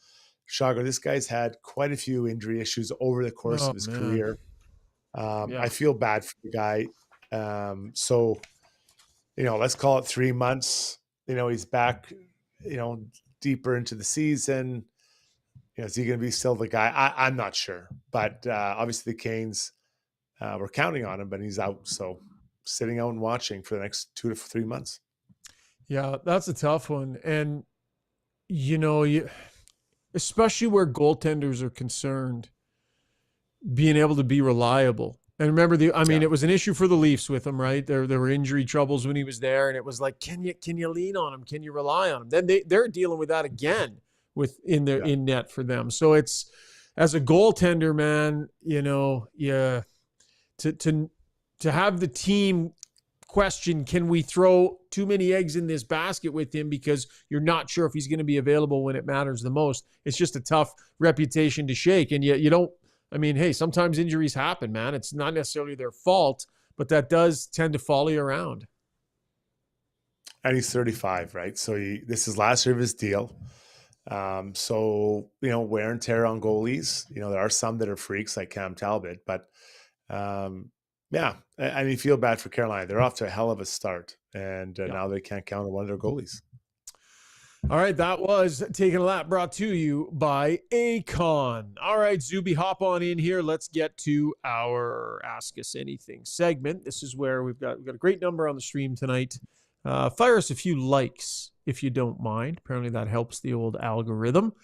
Shaugger, this guy's had quite a few injury issues over the course of his career. I feel bad for the guy. So, let's call it 3 months. He's back, deeper into the season. Is he going to be still the guy? I'm not sure. But obviously the Canes were counting on him, but he's out. So sitting out and watching for the next 2 to 3 months. Yeah, that's a tough one. And, especially where goaltenders are concerned, being able to be reliable. And remember, it was an issue for the Leafs with him, right? There were injury troubles when he was there, and it was like, can you lean on him? Can you rely on him? Then they're dealing with that again in net for them. So it's, as a goaltender, man, to have the team question, can we throw too many eggs in this basket with him because you're not sure if he's going to be available when it matters the most? It's just a tough reputation to shake. And yet you don't, hey, sometimes injuries happen, man. It's not necessarily their fault, but that does tend to follow you around. and he's 35, right? So this is last year of his deal. So, wear and tear on goalies. There are some that are freaks like Cam Talbot, but yeah, and you feel bad for Carolina. They're off to a hell of a start, and now they can't count on one of their goalies. All right, that was Taking a Lap, brought to you by Acon. All right, Zuby, hop on in here. Let's get to our Ask Us Anything segment. This is where we've got a great number on the stream tonight. Fire us a few likes if you don't mind. Apparently that helps the old algorithm.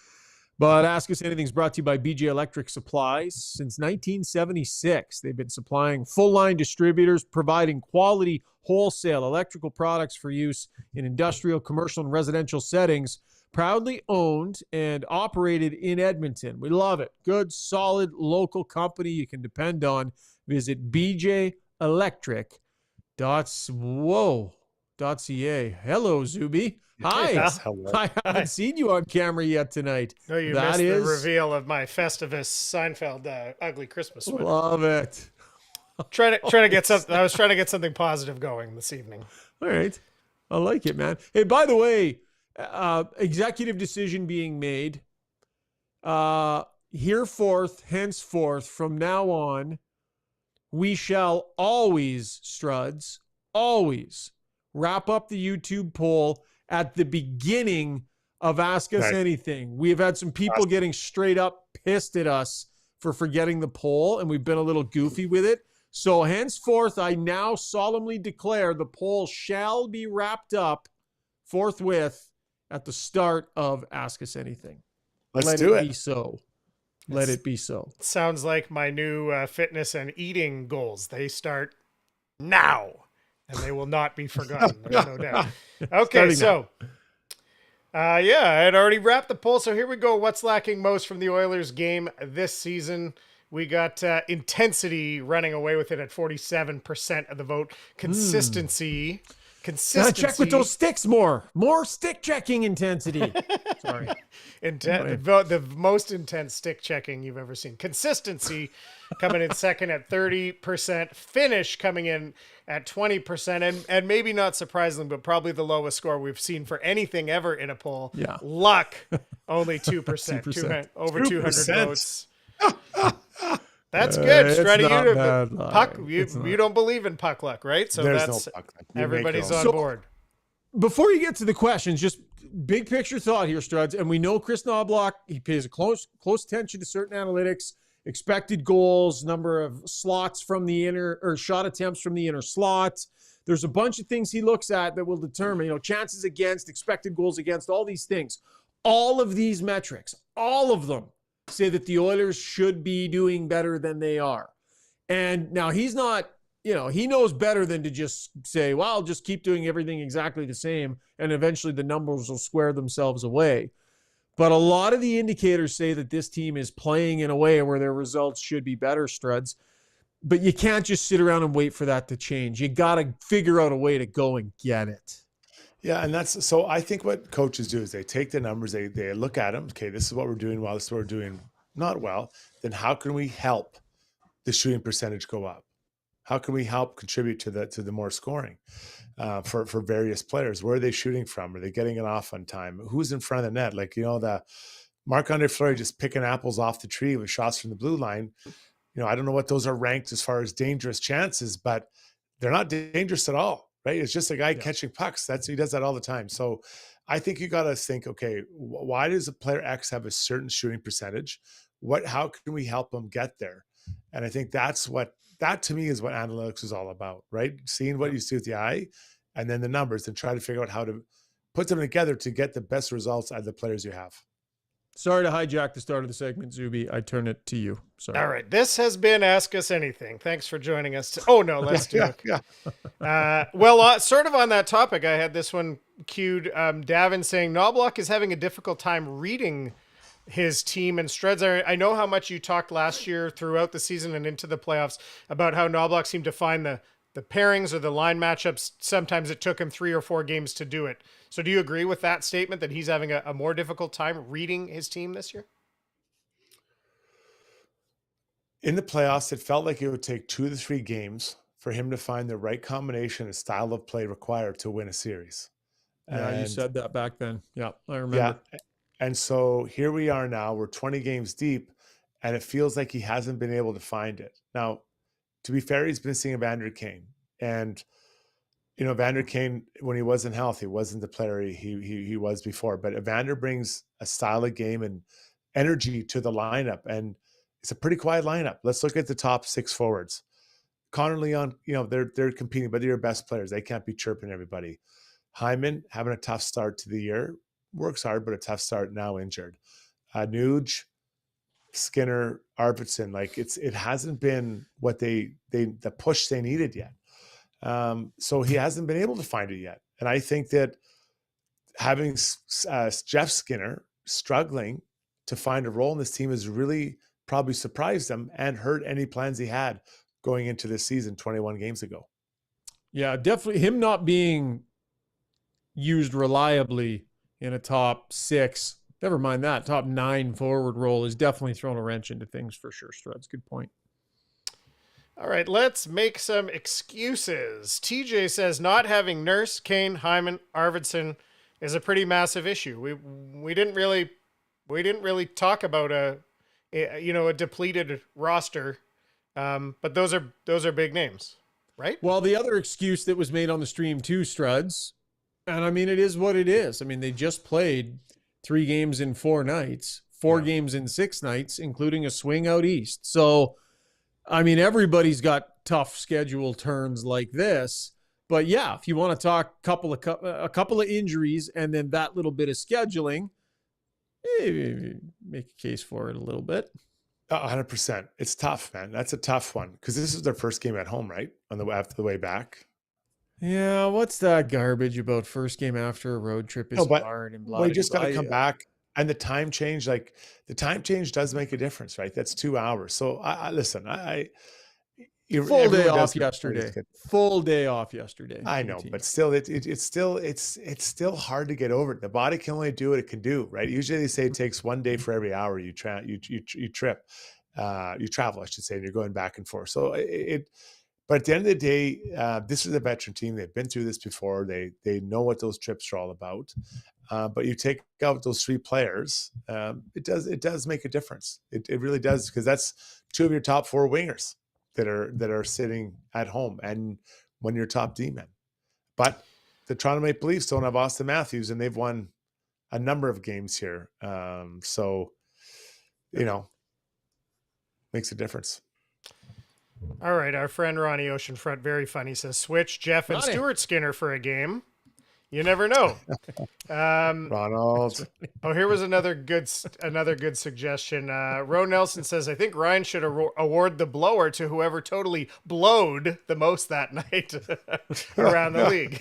But Ask Us Anything is brought to you by BJ Electric Supplies. Since 1976, they've been supplying full-line distributors, providing quality wholesale electrical products for use in industrial, commercial, and residential settings. Proudly owned and operated in Edmonton. We love it. Good, solid, local company you can depend on. Visit bjelectric.ca. Hello, Zuby. Hi. Yes, hello. I haven't seen you on camera yet tonight. No, you missed the reveal of my Festivus Seinfeld ugly Christmas sweater. Love it. Trying to get something. I was trying to get something positive going this evening. All right. I like it, man. Hey, by the way, executive decision being made. Henceforth, from now on, we shall always, Struds, always wrap up the YouTube poll at the beginning of Ask Us Anything. We have had some people getting straight up pissed at us for forgetting the poll, and we've been a little goofy with it. So henceforth, I now solemnly declare the poll shall be wrapped up forthwith at the start of Ask Us Anything. Let it be so. Let it be so. Sounds like my new fitness and eating goals. They start now, and they will not be forgotten. There's no doubt. Okay, so I had already wrapped the poll. So here we go. What's lacking most from the Oilers game this season? We got intensity running away with it at 47% of the vote. Consistency. Gotta check with those sticks more. More stick checking intensity. Sorry. The most intense stick checking you've ever seen. Consistency coming in second at 30%. Finish coming in at 20%. And maybe not surprisingly, but probably the lowest score we've seen for anything ever in a poll. Yeah. Luck, only 2%. 2%. Over 200 votes. That's good, Struddy. You don't believe in puck luck, right? So There's that's no puck luck. everybody's on board. Before you get to the questions, just big picture thought here, Struds. And we know Chris Knobloch, he pays a close attention to certain analytics, expected goals, number of slots from the inner, or shot attempts from the inner slot. There's a bunch of things he looks at that will determine, chances against, expected goals against, all these things. All of these metrics, all of them, say that the Oilers should be doing better than they are. And now he's not, he knows better than to just say, well, I'll just keep doing everything exactly the same, and eventually the numbers will square themselves away. But a lot of the indicators say that this team is playing in a way where their results should be better, Struds. But you can't just sit around and wait for that to change. You got to figure out a way to go and get it. Yeah, and so I think what coaches do is they take the numbers, they look at them. Okay, this is what we're doing well, this is what we're doing not well. Then how can we help the shooting percentage go up? How can we help contribute to the more scoring for various players? Where are they shooting from? Are they getting it off on time? Who's in front of the net? Like, the Marc-Andre Fleury just picking apples off the tree with shots from the blue line. I don't know what those are ranked as far as dangerous chances, but they're not dangerous at all. Right? It's just a guy catching pucks. He does that all the time. So I think you got to think, okay, why does a player X have a certain shooting percentage? How can we help them get there? And I think that to me is what analytics is all about, right? Seeing what you see with the eye and then the numbers and try to figure out how to put them together to get the best results out of the players you have. Sorry to hijack the start of the segment, Zuby. I turn it to you. Sorry. All right. This has been Ask Us Anything. Thanks for joining us. Let's do it. Well, sort of on that topic, I had this one queued. Davin saying Knobloch is having a difficult time reading his team. And Struds, I know how much you talked last year throughout the season and into the playoffs about how Knobloch seemed to find the pairings or the line matchups. Sometimes it took him 3 or 4 games to do it. So do you agree with that statement that he's having a more difficult time reading his team this year? In the playoffs, it felt like it would take 2 to 3 games for him to find the right combination and style of play required to win a series. Yeah, you said that back then. Yeah, I remember. Yeah. And so here we are now, we're 20 games deep, and it feels like he hasn't been able to find it. Now, to be fair, he's been seeing Evander Kane. And, Evander Kane, when he wasn't healthy, wasn't the player he was before. But Evander brings a style of game and energy to the lineup. And it's a pretty quiet lineup. Let's look at the top 6 forwards. Connor and Leon, they're competing, but they're your best players. They can't be chirping everybody. Hyman having a tough start to the year. Works hard, but a tough start, now injured. Nuge, Skinner, Arvidsson, it hasn't been what the push they needed yet. So he hasn't been able to find it yet. And I think that having Jeff Skinner struggling to find a role in this team has really probably surprised him and hurt any plans he had going into this season 21 games ago. Yeah, definitely him not being used reliably in a top 6, never mind that, top 9 forward role is definitely thrown a wrench into things for sure, Struds. Good point. All right, let's make some excuses. TJ says not having Nurse, Kane, Hyman, Arvidsson is a pretty massive issue. We didn't really talk about a depleted roster, but those are big names, right? Well, the other excuse that was made on the stream too, Struds, and I mean, it is what it is. I mean, they just played 3 games in 4 nights, 4 games in 6 nights, including a swing out east. So, I mean, everybody's got tough schedule turns like this. But yeah, if you want to talk a couple of injuries and then that little bit of scheduling, make a case for it a little bit. 100%. It's tough, man. That's a tough one because this is their first game at home, right? After the way back. Yeah, what's that garbage about first game after a road trip is hard and blah. Well, you just got to come back, and the time change, the time change does make a difference, right? That's 2 hours. So I listen, full day off yesterday. Full day off yesterday. I know, but still, it's still hard to get over it. The body can only do what it can do, right? Usually they say it takes 1 day for every hour you travel, I should say, and you're going back and forth. So but at the end of the day, this is a veteran team. They've been through this before. They know what those trips are all about. But you take out those 3 players, it does make a difference. It really does, because that's 2 of your top 4 wingers that are sitting at home, and one of your top D-men. But the Toronto Maple Leafs don't have Austin Matthews, and they've won a number of games here. So, makes a difference. All right, our friend Ronnie Oceanfront, very funny, says switch Jeff and Stuart Skinner for a game. You never know. Ronald. Oh, here was another good suggestion. Ro Nelson says, I think Ryan should award the blower to whoever totally blowed the most that night around the league.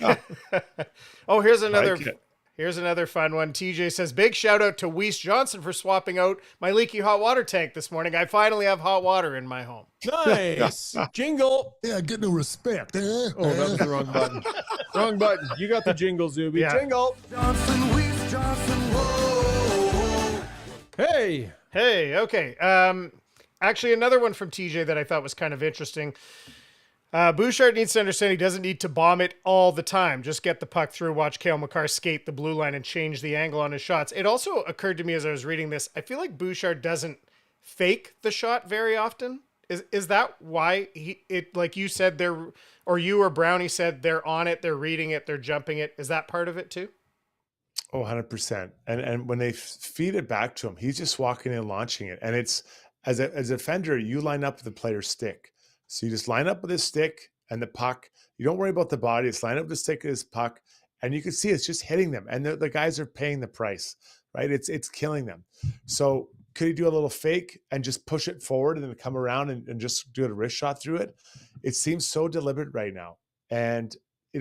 Oh, here's another fun one. TJ says, big shout out to Weiss Johnson for swapping out my leaky hot water tank this morning. I finally have hot water in my home. Nice. Jingle. Yeah, get no respect. Oh, that was the wrong button. Wrong button. You got the jingle, Zuby. Yeah. Jingle. Johnson, Weiss Johnson, whoa. Hey. Okay. Actually, another one from TJ that I thought was kind of interesting. Bouchard needs to understand he doesn't need to bomb it all the time. Just get the puck through, watch Cale Makar skate the blue line and change the angle on his shots. It also occurred to me as I was reading this, I feel like Bouchard doesn't fake the shot very often. Is that why like you said, you or Brownie said they're on it, they're reading it, they're jumping it. Is that part of it too? Oh, 100%. And when they feed it back to him, he's just walking in and launching it. And it's, as a defender, you line up with the player's stick. So you just line up with his stick and the puck. You don't worry about the body. It's line up with the stick and his puck. And you can see it's just hitting them. And the guys are paying the price, right? It's killing them. So could he do a little fake and just push it forward and then come around and just do a wrist shot through it? It seems so deliberate right now. And,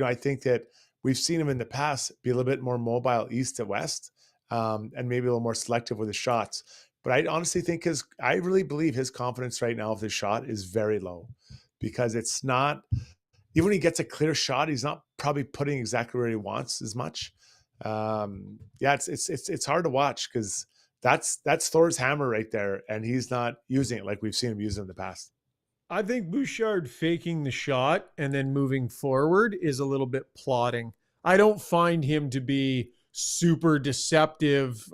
I think that we've seen him in the past be a little bit more mobile east to west, and maybe a little more selective with his shots. But I honestly think I really believe his confidence right now of the shot is very low, because it's not, even when he gets a clear shot, he's not probably putting exactly where he wants as much. It's hard to watch, because that's Thor's hammer right there, and he's not using it like we've seen him use it in the past. I think Bouchard faking the shot and then moving forward is a little bit plotting. I don't find him to be super deceptive.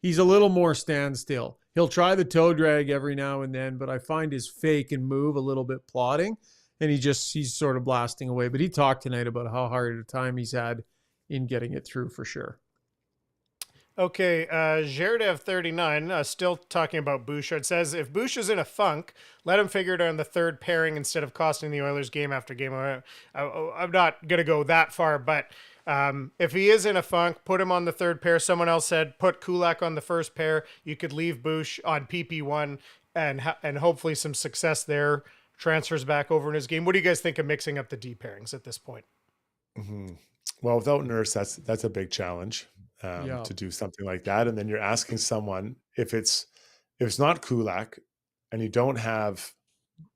He's a little more standstill. He'll try the toe drag every now and then, but I find his fake and move a little bit plodding, and he's sort of blasting away. But he talked tonight about how hard a time he's had in getting it through for sure. Okay, Jaredev39, still talking about Bouchard, says, if Bouch is in a funk, let him figure it out on the third pairing instead of costing the Oilers game after game. I'm not going to go that far, but if he is in a funk, put him on the third pair. Someone else said put Kulak on the first pair. You could leave Bouch on PP1 and hopefully some success there. Transfers back over in his game. What do you guys think of mixing up the D pairings at this point? Mm-hmm. Well, without Nurse, that's a big challenge. To do something like that. And then you're asking someone, if it's not Kulak and you don't have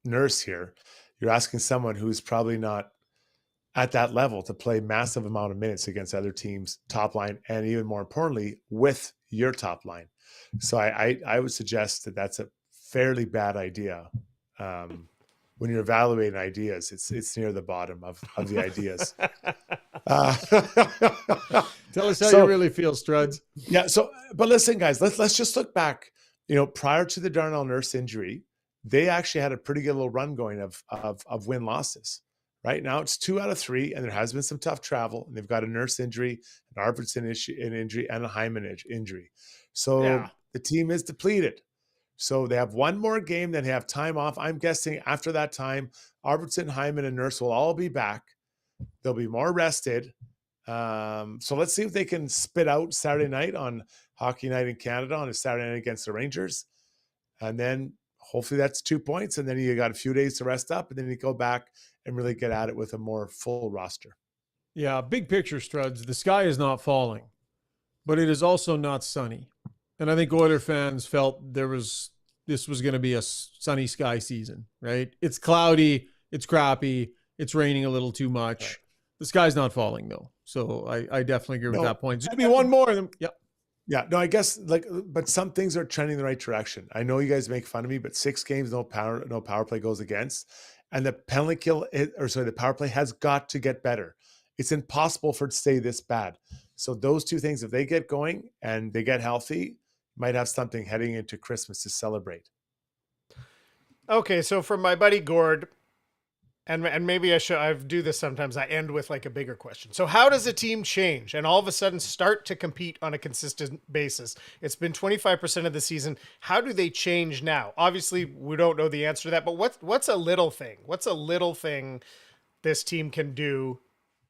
Nurse here, you're asking someone who's probably not at that level to play massive amount of minutes against other teams' top line, and even more importantly, with your top line. So I would suggest that that's a fairly bad idea. When you're evaluating ideas, it's near the bottom of the ideas. Tell us how you really feel, Struds. Yeah. So, but listen, guys, let's just look back. Prior to the Darnell Nurse injury, they actually had a pretty good little run going of win losses. Right now, it's 2 out of 3, and there has been some tough travel. And they've got a Nurse injury, an Arvidsson injury, and a Hyman injury. So the team is depleted. So they have one more game, then they have time off. I'm guessing after that time, Arvidsson, Hyman, and Nurse will all be back. They'll be more rested. So let's see if they can spit out Saturday night on Hockey Night in Canada on a Saturday night against the Rangers. And then hopefully that's 2 points. And then you got a few days to rest up, and then you go back and really get at it with a more full roster. Yeah, big picture, Struds. The sky is not falling, but it is also not sunny. And I think Oiler fans felt this was going to be a sunny sky season, right? It's cloudy, it's crappy, it's raining a little too much. Right. The sky's not falling, though. So I definitely agree with that point. There's going to be one more of them. Yep. Yeah, no, I guess but some things are trending in the right direction. I know you guys make fun of me, but 6 games, no power play goes against. And the the power play has got to get better. It's impossible for it to stay this bad. So those 2 things, if they get going and they get healthy, might have something heading into Christmas to celebrate. Okay, so for my buddy Gord, and maybe I do this sometimes, I end with like a bigger question. So how does a team change and all of a sudden start to compete on a consistent basis? It's been 25% of the season. How do they change now? Obviously, we don't know the answer to that, but what's a little thing? What's a little thing this team can do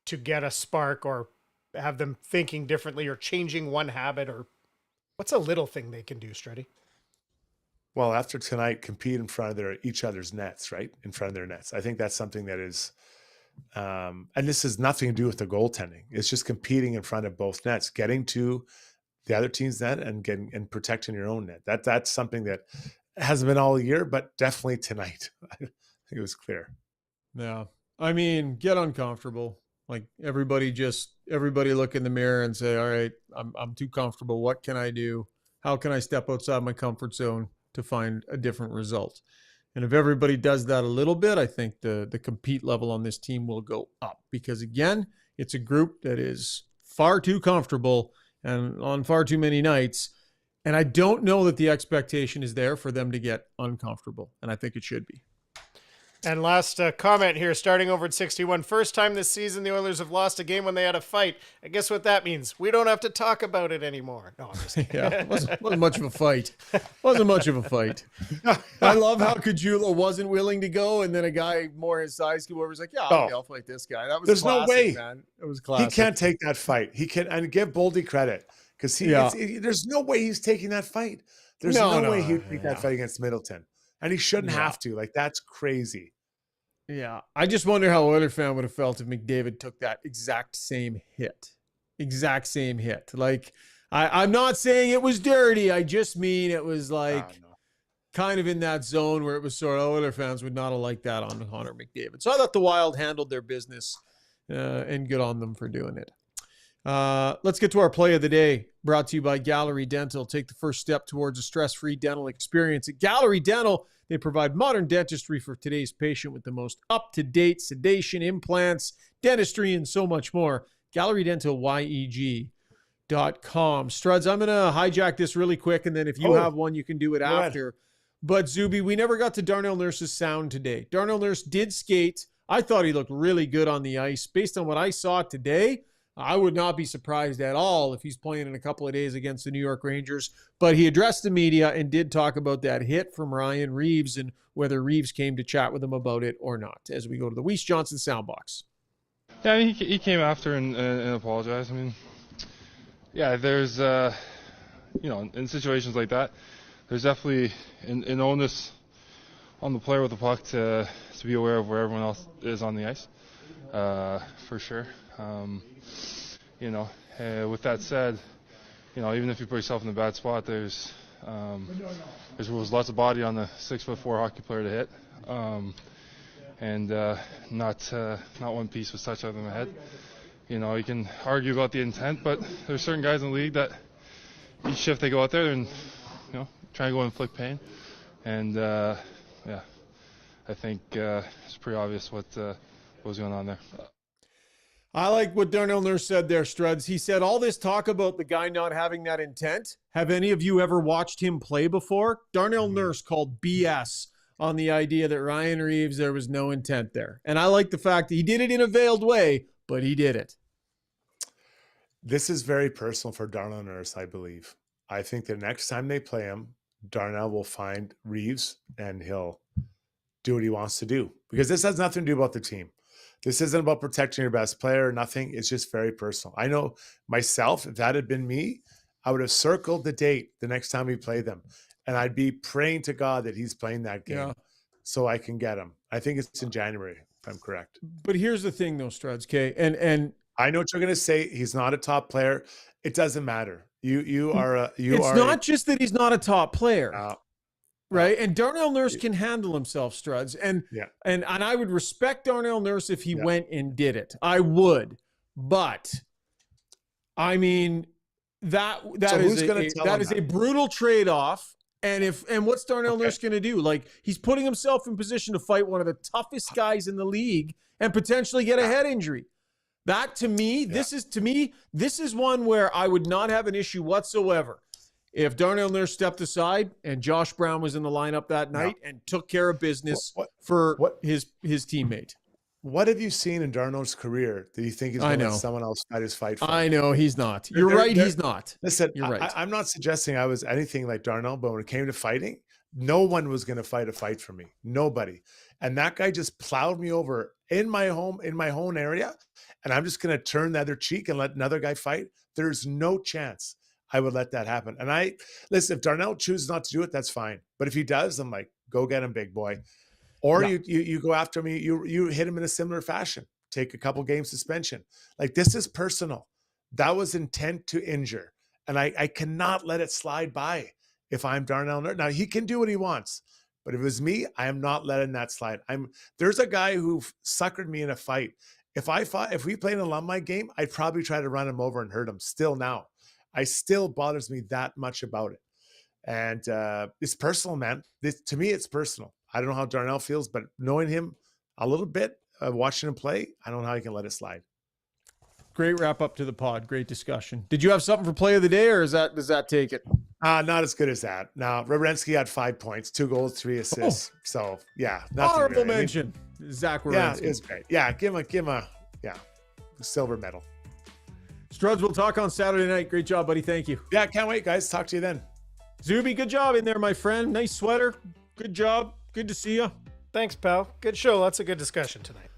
to get a spark or have them thinking differently or changing one habit, or what's a little thing they can do, Struddy? Well, after tonight, compete in front of each other's nets, right? In front of their nets. I think that's something that is, and this has nothing to do with the goaltending. It's just competing in front of both nets, getting to the other team's net and protecting your own net. That's something that hasn't been all year, but definitely tonight. I think it was clear. Yeah. I mean, get uncomfortable. Like everybody look in the mirror and say, all right, I'm too comfortable. What can I do? How can I step outside my comfort zone to find a different result? And if everybody does that a little bit, I think the compete level on this team will go up, because again, it's a group that is far too comfortable and on far too many nights. And I don't know that the expectation is there for them to get uncomfortable. And I think it should be. And last comment here, starting over at 61. First time this season the Oilers have lost a game when they had a fight. And guess what that means? We don't have to talk about it anymore. No, I'm just kidding. Yeah, it wasn't much of a fight. Wasn't much of a fight. I love how Kajula wasn't willing to go, and then a guy more his size came over, was like, yeah, I'll fight this guy. That was There's classic, no way. Man. It was classic. He can't take that fight. He can, and give Boldy credit, because there's no way he's taking that fight. There's no way he'd take that fight against Middleton. And he shouldn't have to. Like, that's crazy. Yeah. I just wonder how Oiler fan would have felt if McDavid took that exact same hit. Like, I'm not saying it was dirty. I just mean it was like kind of in that zone where it was sort of Oiler fans would not have liked that on Connor McDavid. So I thought the Wild handled their business and good on them for doing it. Let's get to our play of the day, brought to you by Gallery Dental. Take the first step towards a stress-free dental experience. At Gallery Dental, they provide modern dentistry for today's patient with the most up-to-date sedation, implants, dentistry, and so much more. Gallery Dental, YEG.com. Struds, I'm going to hijack this really quick, and then if you have one, you can do it after. But Zuby, we never got to Darnell Nurse's sound today. Darnell Nurse did skate. I thought he looked really good on the ice. Based on what I saw today, I would not be surprised at all if he's playing in a couple of days against the New York Rangers. But he addressed the media and did talk about that hit from Ryan Reeves and whether Reeves came to chat with him about it or not, as we go to the Weiss Johnson soundbox. Yeah, I mean, he came after and apologized. I mean, yeah, there's, in situations like that, there's definitely an onus on the player with the puck to be aware of where everyone else is on the ice, for sure. With that said, even if you put yourself in a bad spot, there's lots of body on the 6'4" hockey player to hit, and not one piece was touched other than the head. You can argue about the intent, but there's certain guys in the league that each shift they go out there and try and go inflict pain, and I think it's pretty obvious what was going on there. I like what Darnell Nurse said there, Struds. He said, all this talk about the guy not having that intent, have any of you ever watched him play before? Darnell Nurse called BS on the idea that Ryan Reeves, there was no intent there. And I like the fact that he did it in a veiled way, but he did it. This is very personal for Darnell Nurse, I believe. I think the next time they play him, Darnell will find Reeves and he'll do what he wants to do. Because this has nothing to do about the team. This isn't about protecting your best player or nothing. It's just very personal. I know myself, if that had been me, I would have circled the date the next time we play them. And I'd be praying to God that he's playing that game so I can get him. I think it's in January, if I'm correct. But here's the thing, though, Struds, okay? And I know what you're going to say. He's not a top player. It doesn't matter. It's not just that he's not a top player. Right. And Darnell Nurse can handle himself, Struds. And I would respect Darnell Nurse if he went and did it. I would. But I mean, that is a brutal trade-off. And what's Darnell Nurse going to do? Like, he's putting himself in position to fight one of the toughest guys in the league and potentially get a head injury. That to me, this is one where I would not have an issue whatsoever if Darnell Nurse stepped aside and Josh Brown was in the lineup that night and took care of business for his teammate. What have you seen in Darnell's career that you think is going to let someone else fight his fight for? I know he's not. You're right. He's not. Listen, you're right. I'm not suggesting I was anything like Darnell, but when it came to fighting, no one was going to fight a fight for me. Nobody. And that guy just plowed me over in my home area. And I'm just going to turn the other cheek and let another guy fight. There's no chance I would let that happen. And listen, if Darnell chooses not to do it, that's fine. But if he does, I'm like, go get him, big boy. Or you go after me, you hit him in a similar fashion. Take a couple game suspension. Like, this is personal. That was intent to injure. And I cannot let it slide by if I'm Darnell Nurse. Now, he can do what he wants. But if it was me, I am not letting that slide. There's a guy who suckered me in a fight. If we played an alumni game, I'd probably try to run him over and hurt him still now. It still bothers me that much about it. And it's personal, man. To me, it's personal. I don't know how Darnell feels, but knowing him a little bit, watching him play, I don't know how he can let it slide. Great wrap up to the pod. Great discussion. Did you have something for play of the day, or does that take it? Not as good as that. Now, Werenski had 5 points, 2 goals, 3 assists. So, yeah. Honorable mention. Zach Werenski. Yeah, it's great. Yeah, give him a silver medal. Struds, we'll talk on Saturday night. Great job, buddy. Thank you. Yeah, can't wait, guys. Talk to you then. Zuby, good job in there, my friend. Nice sweater. Good job. Good to see you. Thanks, pal. Good show. Lots of good discussion tonight.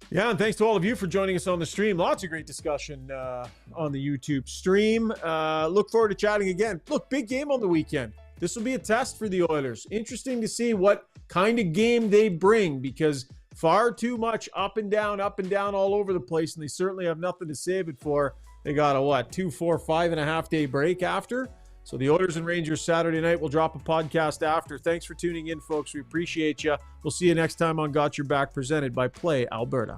Yeah, and thanks to all of you for joining us on the stream. Lots of great discussion on the YouTube stream. Look forward to chatting again. Look, big game on the weekend. This will be a test for the Oilers. Interesting to see what kind of game they bring, because far too much up and down all over the place, and they certainly have nothing to save it for. They got a 2, 4, 5.5 day break after. So the Oilers and Rangers Saturday night. We'll drop a podcast after. Thanks for tuning in, folks. We appreciate you. We'll see you next time on Got Your Back, presented by Play Alberta.